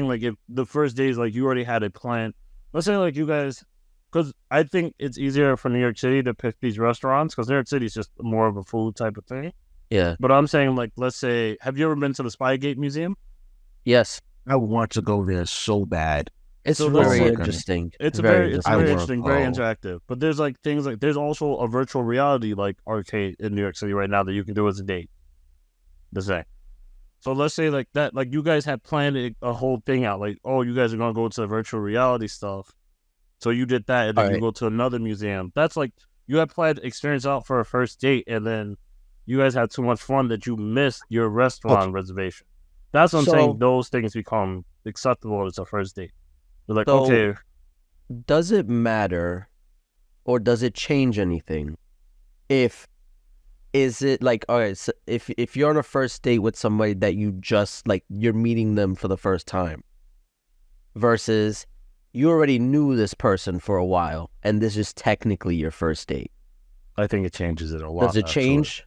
like if the first date is like you already had a plan. Let's say like you guys, because I think it's easier for New York City to pick these restaurants because New York City is just more of a food type of thing. Yeah. But I'm saying like, let's say, have you ever been to the Spygate Museum? Yes. I want to go there so bad. It's very interesting. It's very interesting, very interactive. But there's like things like there's also a virtual reality like arcade in New York City right now that you can do as a date. The same. So let's say like that, like you guys had planned a whole thing out, like, oh, you guys are gonna go to the virtual reality stuff. So you did that, and then you go to another museum. That's like you had planned experience out for a first date, and then you guys had too much fun that you missed your restaurant reservation. That's what I'm saying. Those things become acceptable as a first date. They're like, okay. Does it matter, or does it change anything is it like, all right, so if you're on a first date with somebody that you just, like, you're meeting them for the first time versus you already knew this person for a while and this is technically your first date? I think it changes it a lot. Does it change?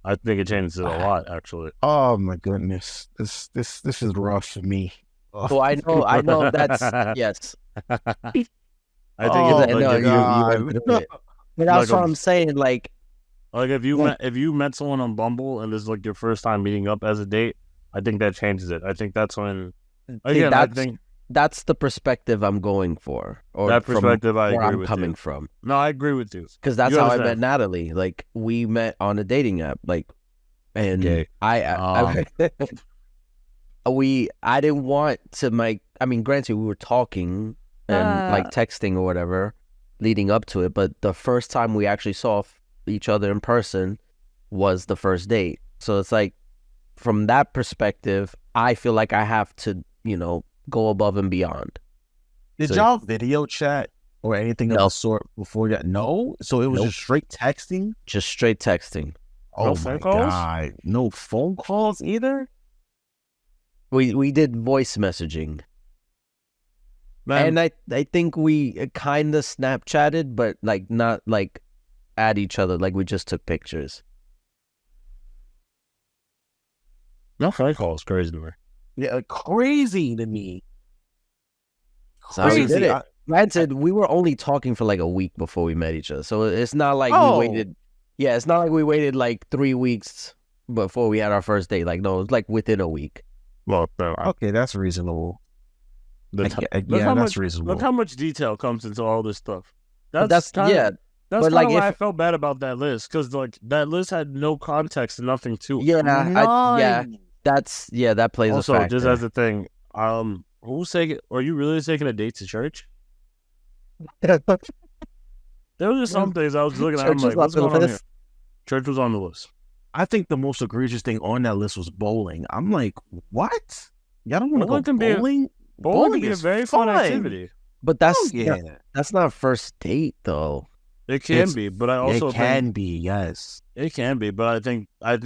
I think it changes it a lot, actually. Oh, my goodness. This is rough for me. Oh, I know that's, yes. I think you went through it. But that's what I'm saying, like if you met someone on Bumble and this is like your first time meeting up as a date, I think that changes it. I think that's when that's the perspective I'm going for. Or that perspective I agree with. Coming from. No, I agree with you. Because that's how I met Natalie. Like we met on a dating app. Like, and I didn't want to granted we were talking and like texting or whatever leading up to it, but the first time we actually saw each other in person was the first date. So it's like, from that perspective, I feel like I have to, go above and beyond. Did y'all video chat or anything of the sort before that? No? So it was just straight texting? Just straight texting. Oh my God. No phone calls either? We did voice messaging. Man. And I think we kind of Snapchatted, but like not like at each other, like we just took pictures. No phone calls, crazy to me. Yeah, crazy to me. So we did it. Granted, we were only talking for like a week before we met each other, so it's not like we waited. Yeah, it's not like we waited like 3 weeks before we had our first date. Like, no, it was like within a week. Well, okay, that's reasonable. That's reasonable. Look how much detail comes into all this stuff. That's like why I felt bad about that list, because like that list had no context and nothing to it. That plays also, a factor. Just as a thing, who's taking? Are you really taking a date to church? There was just some things I was looking at. I'm like, what's going on here? Church was on the list. I think the most egregious thing on that list was bowling. I'm like, what? Y'all don't want to go bowling? Bowling can be a very fun activity. But that's not first date though. It can be, but I also it can be, yes. It can be, but I think it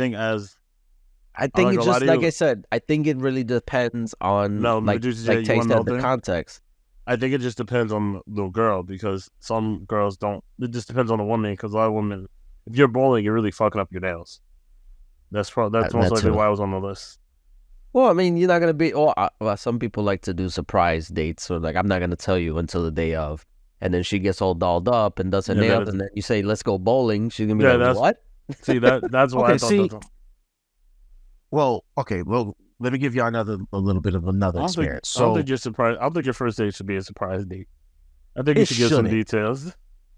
just, like I said, I think it really depends on taste and the context. I think it just depends on the girl, because some girls don't. It just depends on the woman, because a lot of women, if you're bowling, you're really fucking up your nails. That's most likely why I was on the list. Well, I mean, you're not gonna be. Well, some people like to do surprise dates, so like I'm not gonna tell you until the day of, and then she gets all dolled up and does her nails, and then you say, "Let's go bowling." She's gonna be like, "What?" See, that's why I thought. Well, let me give you a little bit of another experience. I don't think you're surprised. I don't think your first date should be a surprise date. I think you should give some details.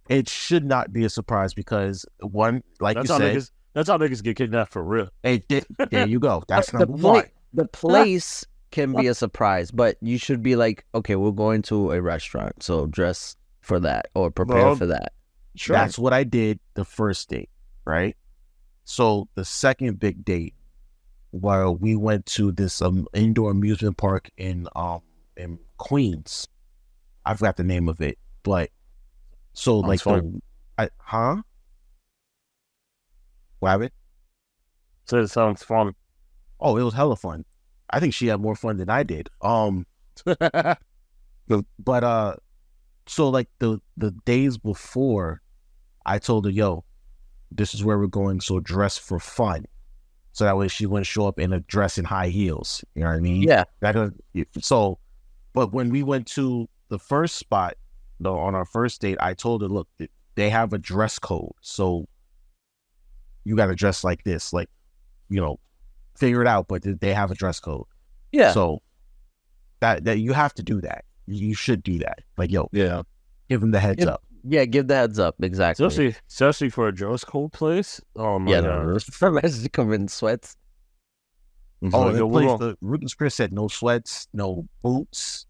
It should not be a surprise because one, like you said, that's how niggas get kidnapped for real. There you go. That's number one. The place can be a surprise, but you should be like, okay, we're going to a restaurant, so dress for that or prepare for that. Sure. That's what I did the first date, right? So the second big date, where we went to this indoor amusement park in Queens, I forgot the name of it, but so like fun. What happened? So it sounds fun. Oh, it was hella fun. I think she had more fun than I did. But so like the days before, I told her, yo, this is where we're going, so dress for fun. So that way she wouldn't show up in a dress and high heels. You know what I mean? Yeah. So, but when we went to the first spot, though, on our first date, I told her, look, they have a dress code. So you got to dress like this, like, you know, figure it out, but they have a dress code. Yeah. So that you have to do that. You should do that. Like, yo, yeah, give them the heads up. Yeah, give the heads up. Exactly. Especially for a dress code place. Oh my god. Imagine come in sweats. Oh, the Ruden's Chris said no sweats, no boots.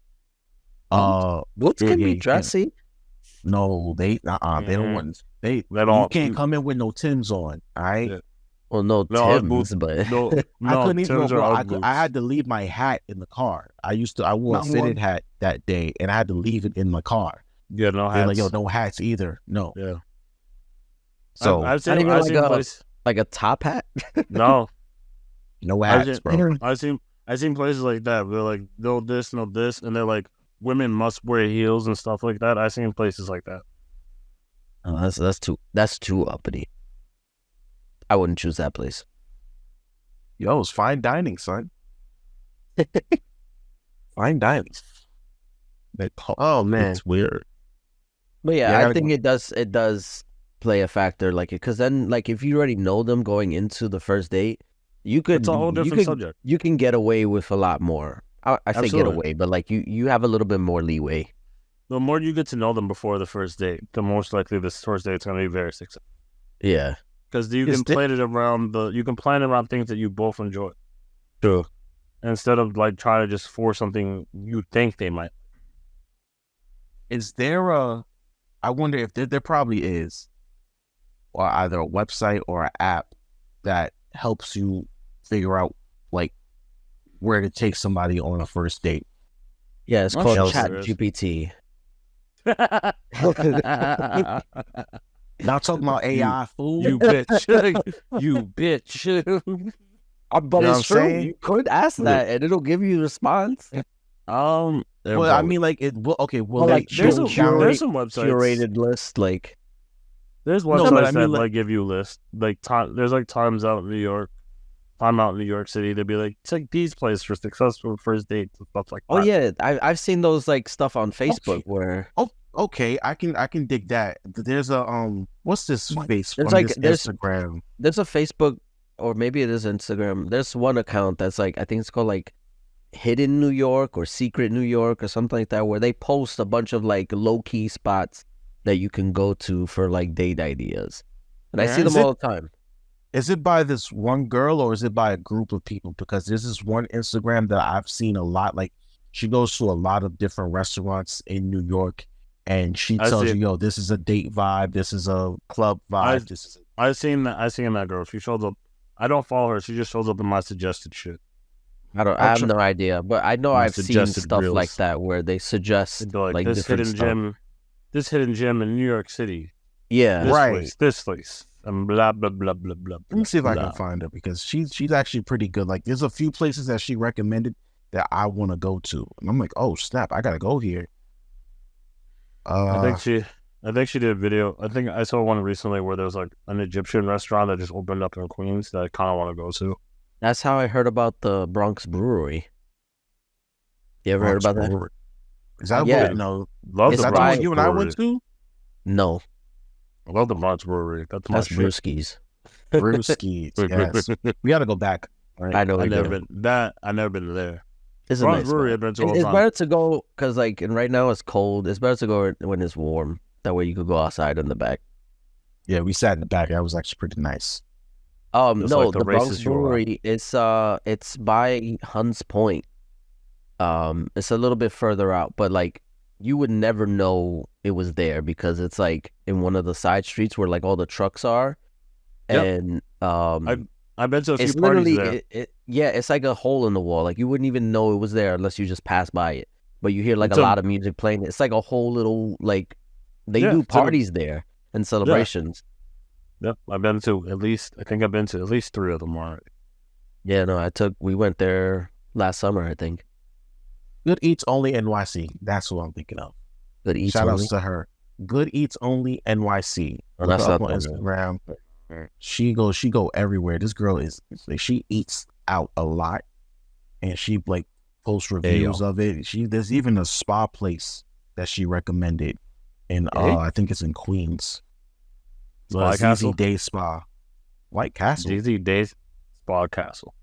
Boots can be dressy. No, they don't want you can't come in with no Timbs on. All right. Yeah. Well, no Timbs, but I couldn't even. I had to leave my hat in the car. I wore a fitted hat that day, and I had to leave it in my car. Yeah, no hats. Like, yo, no hats either. No. Yeah. So I've seen like a top hat. No. No hats, bro. I've seen places like that where like no this, and they're like women must wear heels and stuff like that. I've seen places like that. Oh, that's too uppity. I wouldn't choose that place. Yo, it's fine dining, son. Fine dining. Oh man, it's weird. But yeah, I think it does play a factor, like, because then, like, if you already know them going into the first date, it's a whole different subject. You can get away with a lot more. I say get away, but like you have a little bit more leeway. The more you get to know them before the first date, the most likely this first date is going to be very successful. Yeah, because you can plan it around things that you both enjoy. True. Instead of like trying to just force something you think they might. Is there I wonder if there probably is, or either a website or an app that helps you figure out like where to take somebody on a first date. Yeah, it's called ChatGPT. Not talking about AI, fool. You bitch. You bitch. But it's true. You could ask that, and it'll give you a response. Well, I mean, like it. Okay, well, like there's some websites, curated list, like there's websites that like give you lists. Like there's like Times Out in New York. I'm out in New York City. They'd be like, take these places for successful first dates and stuff like that. Oh yeah, I've seen those like stuff on Facebook where. Oh, okay, I can dig that. There's a what's this face? There's like Instagram. There's a Facebook, or maybe it is Instagram. There's one account that's like, I think it's called like Hidden New York or Secret New York or something like that, where they post a bunch of like low key spots that you can go to for like date ideas, and I see them all the time. Is it by this one girl or is it by a group of people? Because this is one Instagram that I've seen a lot. Like she goes to a lot of different restaurants in New York, and she tells you, "Yo, this is a date vibe. This is a club vibe." I've seen that girl. She shows up. I don't follow her. She just shows up in my suggested shit. I have no idea, but I know I've seen stuff reels like that where they suggest like this hidden gem in New York City. Yeah, this place. Blah blah blah blah blah. Let me see if I can find her, because she's actually pretty good. Like there's a few places that she recommended that I want to go to, and I'm like, oh snap, I gotta go here. I think she did a video. I think I saw one recently where there was like an Egyptian restaurant that just opened up in Queens that I kind of want to go to. That's how I heard about the Bronx Brewery. You ever heard about that? Is that no? Love the Bronx you and I went to? No. I love the Bronx Brewery. That's Brewskis. Brewskis, yes. We got to go back. Right? I know. I've never been there. It's a nice brewery. I've been to all the time. It's better to go because, like, and right now it's cold. It's better to go when it's warm. That way you could go outside in the back. Yeah, we sat in the back. That was actually pretty nice. No, like the Bronx Brewery. It's by Hunts Point. It's a little bit further out, but like you would never know it was there because it's like in one of the side streets where like all the trucks are, and I've been to a few parties there. It's like a hole in the wall. Like you wouldn't even know it was there unless you just passed by it. but you hear like a lot of music playing. It's like a whole little like they do parties there and celebrations. Yep, I've been to at least 3 of them already. Yeah, no, we went there last summer, I think. Good Eats Only NYC. That's what I'm thinking of. Good Eats Shout Only? outs to her. Good Eats Only NYC. Oh, that's not on Instagram. She go everywhere. This girl she eats out a lot, and she like posts reviews of it. There's even a spa place that she recommended, and I think it's in Queens. White Castle Day Spa, White Castle. ZZ Day Spa Castle.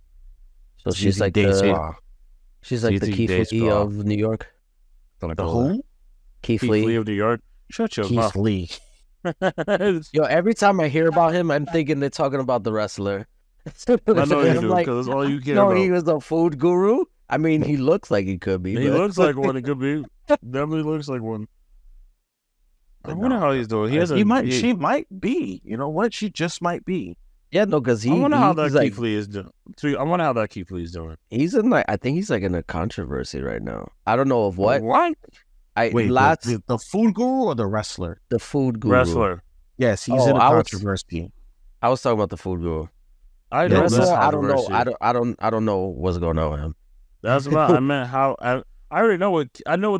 So she's like the Spa. She's like the Keith Lee of New York. The who? Keith Lee of New York. Shut your mouth. Keith Lee. Yo, every time I hear about him, I'm thinking they're talking about the wrestler. I know you do, because all you care about. No, he was a food guru. I mean, he looks like he could be. He looks like one. It could be. Definitely looks like one. I wonder how he's doing. She might be. You know what? She just might be. Yeah, no, because I wonder how that Keith Lee is doing. I wonder how that Keith Lee is doing. He's in I think he's like in a controversy right now. I don't know of what. What? The food guru or the wrestler? The food guru. Wrestler. Yes, he's in a controversy. I was talking about the food guru. I don't know. I don't know what's going on with him. That's what I meant. How I already know what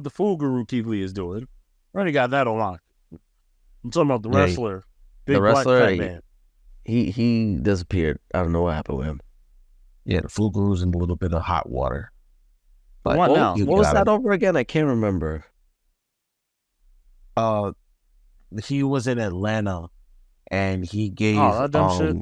the food guru Keith Lee is doing. I already got that on lock. I'm talking about the wrestler. The wrestler. He disappeared. I don't know what happened with him. Yeah, the food guru's in a little bit of hot water. But what now? What was that over again? I can't remember. He was in Atlanta, and he gave shit.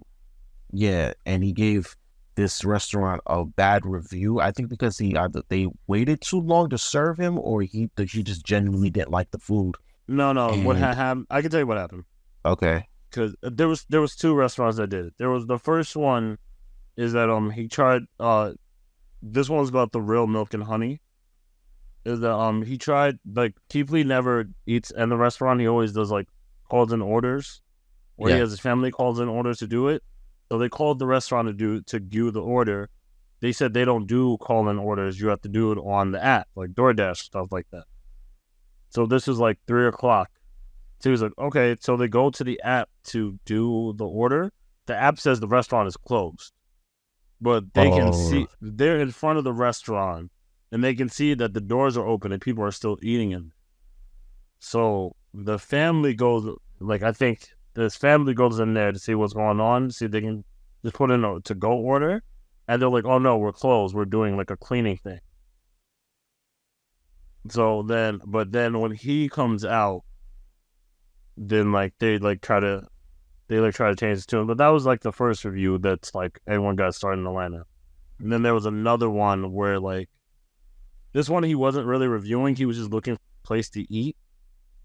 Yeah, and he gave this restaurant a bad review. I think because they waited too long to serve him, or he just genuinely didn't like the food. No. What happened? I can tell you what happened. Okay. Because there was 2 restaurants that did it. There was the first one is that he tried this one was about the real milk and honey. Is that he tried, like, Keith Lee never eats in the restaurant. He always does like calls in orders, where he has his family calls in orders to do it. So they called the restaurant to do the order. They said they don't do call in orders. You have to do it on the app, like DoorDash, stuff like that. So this was like 3:00. So he was like, okay. So they go to the app to do the order. The app says the restaurant is closed, but they can see they're in front of the restaurant, and they can see that the doors are open and people are still eating in. So the family goes, like, I think this family goes in there to see what's going on, see if they can just put in a to-go order, and they're like, oh no, we're closed. We're doing like a cleaning thing. So then when he comes out, then like they try to change his tune. But that was like the first review that's like everyone got started in Atlanta. And then there was another one where like this one he wasn't really reviewing, he was just looking for a place to eat.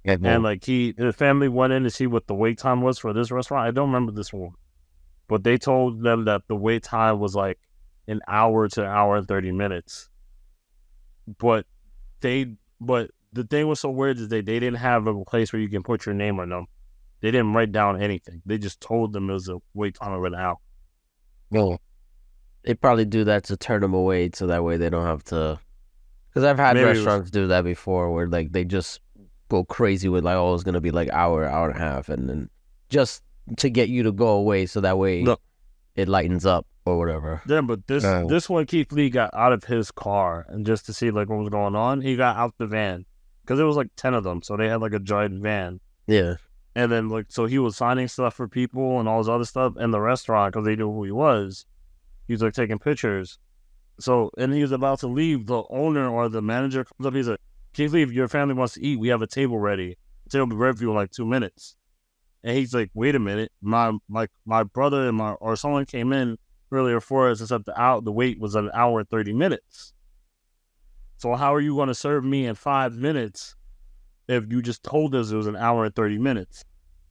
And like the family went in to see what the wait time was for this restaurant. I don't remember this one. But they told them that the wait time was like an hour to an hour and 30 minutes. But the thing was so weird is they didn't have a place where you can put your name on them. They didn't write down anything. They just told them it was a wait time of an hour. Well, they probably do that to turn them away so that way they don't have to. Because I've had restaurants do that before where like they just go crazy with like, oh, it's going to be like hour and a half. And then just to get you to go away so that way it lightens up or whatever. Yeah, but this one, Keith Lee got out of his car and just to see like what was going on, he got out the van. Because there was like 10 of them, so they had like a giant van. Yeah. And then like, so he was signing stuff for people and all this other stuff in the restaurant because they knew who he was. He was like taking pictures. So, and he was about to leave. The owner or the manager comes up. He's like, Keith Lee, if your family wants to eat, we have a table ready. The table will be ready for you in like 2 minutes. And he's like, wait a minute. My brother or someone came in earlier for us, except the wait was an hour and 30 minutes. So how are you going to serve me in 5 minutes if you just told us it was an hour and 30 minutes?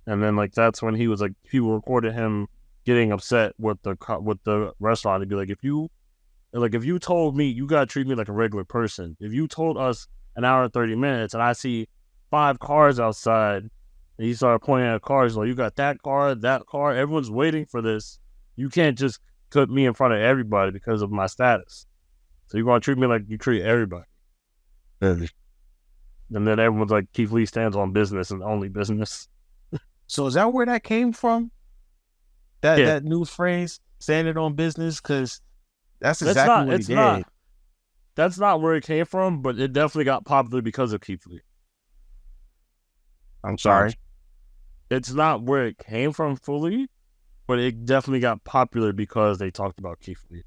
And then like that's when he was like, people recorded him getting upset with the restaurant to be like, if you told me, you gotta treat me like a regular person. If you told us an hour and 30 minutes and I see 5 cars outside and you start pointing at cars like, you got that car, everyone's waiting for this. You can't just put me in front of everybody because of my status. So you're gonna treat me like you treat everybody. And then everyone's like, Keith Lee stands on business and only business. So is that where that came from? That new phrase, standing on business? Because that's exactly what he did. That's not where it came from, but it definitely got popular because of Keith Lee. I'm sorry. It's not where it came from fully, but it definitely got popular because they talked about Keith Lee.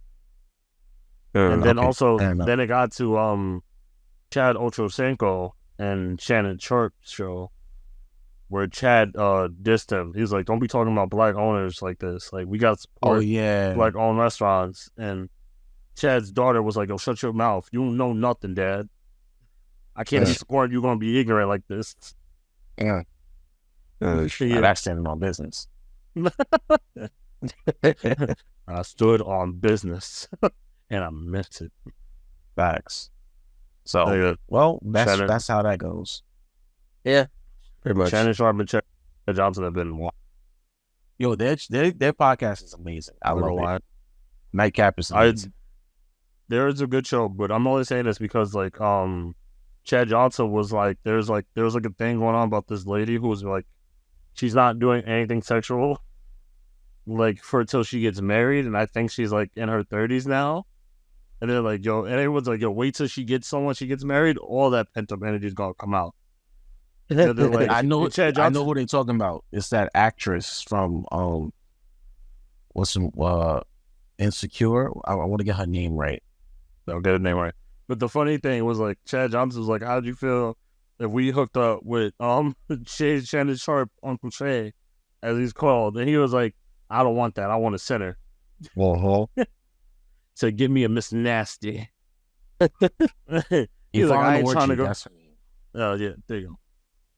And then then it got to Chad Ochocinco and Shannon Sharp show, where Chad dissed him. He's like, "Don't be talking about black owners like this. Like, we got support black-owned restaurants." And Chad's daughter was like, "Oh, shut your mouth. You don't know nothing, Dad. I can't be supporting you. Gonna be ignorant like this." Yeah. That's standing on business. I stood on business, and I meant it. Facts. So, well, that's how that goes. Yeah, pretty much. Shannon Sharp and Chad Johnson have been wild. Yo, their podcast is amazing. I love it. Nightcap is amazing. There is a good show, but I'm only saying this because like Chad Johnson was like there was like a thing going on about this lady who was like she's not doing anything sexual like for until she gets married, and I think she's like in her 30s now. And they're like, yo, and everyone's like, yo, wait till she gets someone, she gets married, all that pent up energy is gonna come out. Like, I know who they're talking about. It's that actress from Insecure. I want to get her name right. I'll get her name right. But the funny thing was like Chad Johnson was like, how'd you feel if we hooked up with Shannon Sharp, Uncle Shay, as he's called? And he was like, I don't want that. I want a center. So give me a Miss Nasty. He's like, I ain't trying to go. Oh yeah, there you go.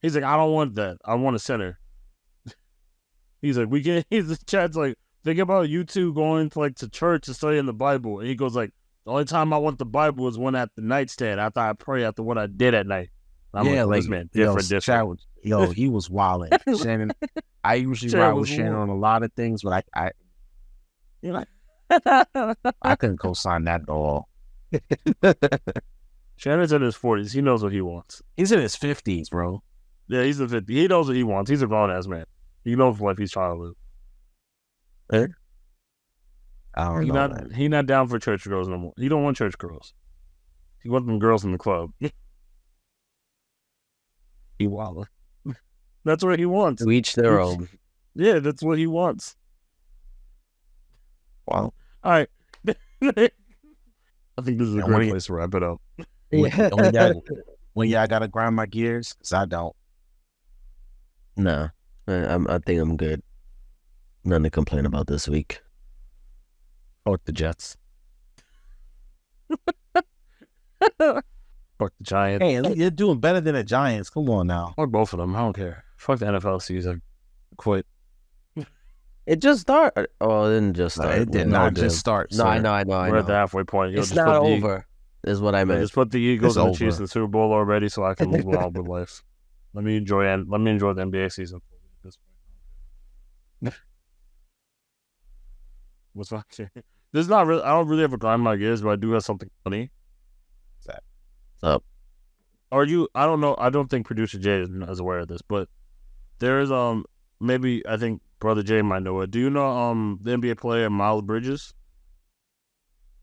He's like, I don't want that. I want a center. He's like, Chad's like, think about you two going to church and studying the Bible. And he goes like, the only time I want the Bible is when at the nightstand after I pray after what I did at night. I'm like, man, different. Chad he was wilding. Shannon, I usually ride with Shannon on a lot of things, but I couldn't co-sign that at all. Shannon's in his 40s. He knows what he wants. He's in his 50s, bro. Yeah, he's in 50. He knows what he wants. He's a grown-ass man. He knows what he's trying to live. I don't know. He's not down for church girls no more. He don't want church girls. He wants them girls in the club. He wildin'. That's what he wants. To each their own. Yeah, that's what he wants. Wow. All right. I think this is a great place to wrap it up. When y'all gotta grind my gears, because I don't. No, I think I'm good. Nothing to complain about this week. Fuck the Jets. Fuck the Giants. Hey, you're doing better than the Giants. Come on now. Fuck both of them. I don't care. Fuck the NFL season. Quit. It just started. Oh, it didn't just start. No, it did not just start. No, I know. We're at the halfway point. It's not over, is what I meant. Just put the Eagles and the Chiefs in the Super Bowl already so I can move on with life. Let me enjoy the NBA season. What's wrong? There's not really. I don't really have a grind my gears, but I do have something funny. What's that? What's up? Are you? I don't know. I don't think producer Jay is aware of this, but there is maybe I think Brother Jay might know it. Do you know the NBA player Miles Bridges?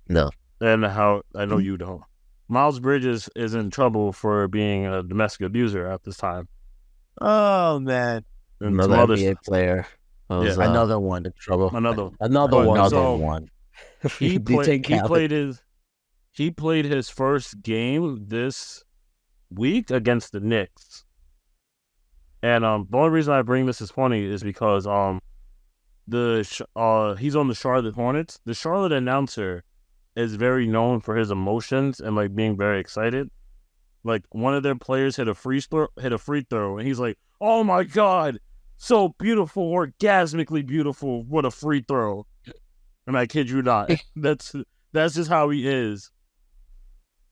No. And how I know you don't. Miles Bridges is in trouble for being a domestic abuser at this time. Oh man, another NBA player. Another one in trouble. Another one. He played his first game this week against the Knicks. And the only reason I bring this as funny is because he's on the Charlotte Hornets. The Charlotte announcer is very known for his emotions and like being very excited. Like one of their players hit a free throw, and he's like, "Oh my God, so beautiful, orgasmically beautiful! What a free throw!" And I kid you not, that's just how he is.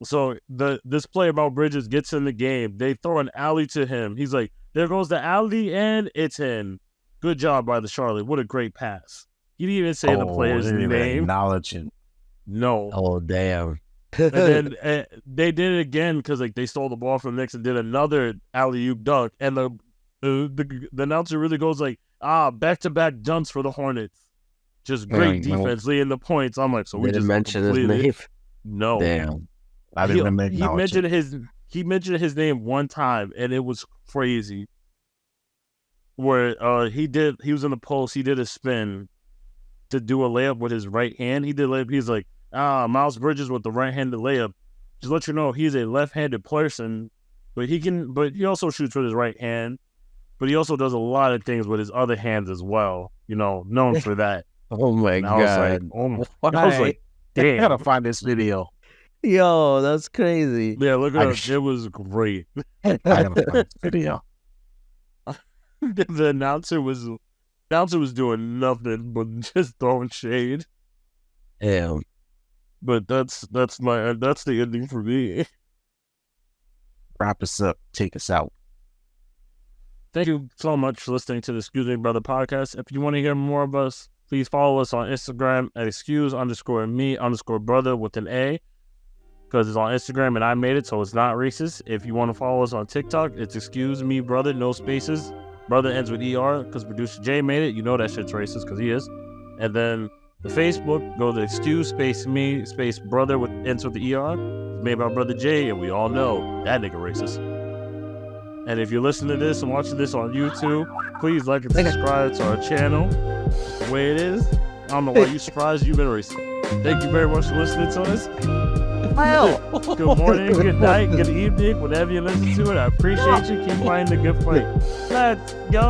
So this player about Bridges gets in the game. They throw an alley to him. He's like, "There goes the alley, and it's in. Good job by the Charlotte. What a great pass." He didn't even say the player's name. Acknowledge him. No. Oh damn. And then they did it again because like they stole the ball from the Knicks and did another alley-oop dunk. And the announcer really goes like, back-to-back dunks for the Hornets. Just great defense, leading the points. I'm like, so we just mention his name. No, damn. I didn't remember. He mentioned his name one time, and it was crazy. Where he was in the post. He did a spin to do a layup with his right hand. He did layup. He's like, Miles Bridges with the right-handed layup. Just let you know he's a left-handed person, but he also shoots with his right hand. But he also does a lot of things with his other hands as well. You know, known for that. Oh my god! I was like, damn. I gotta find this video. Yo, that's crazy. Yeah, look at it. It was great. I gotta find this video. The announcer was doing nothing but just throwing shade. Yeah. But that's the ending for me. Wrap us up. Take us out. Thank you so much for listening to the Excuse Me Brother podcast. If you want to hear more of us, please follow us on Instagram at excuse_me_brother with an A, because it's on Instagram and I made it, so it's not racist. If you want to follow us on TikTok, it's excuse me brother, no spaces. Brother ends with ER because producer Jay made it. You know that shit's racist because he is. And then the Facebook, go to excuse space me space brother with ends with the ER. It's made by Brother Jay, and we all know that nigga racist. And if you're listening to this and watching this on YouTube, please like and subscribe to our channel. The way it is, I don't know why you're surprised. You've been racist. Thank you very much for listening to us. Good morning, good night, good evening, whatever you listen to it. I appreciate you. Keep fighting the good fight. Let's go.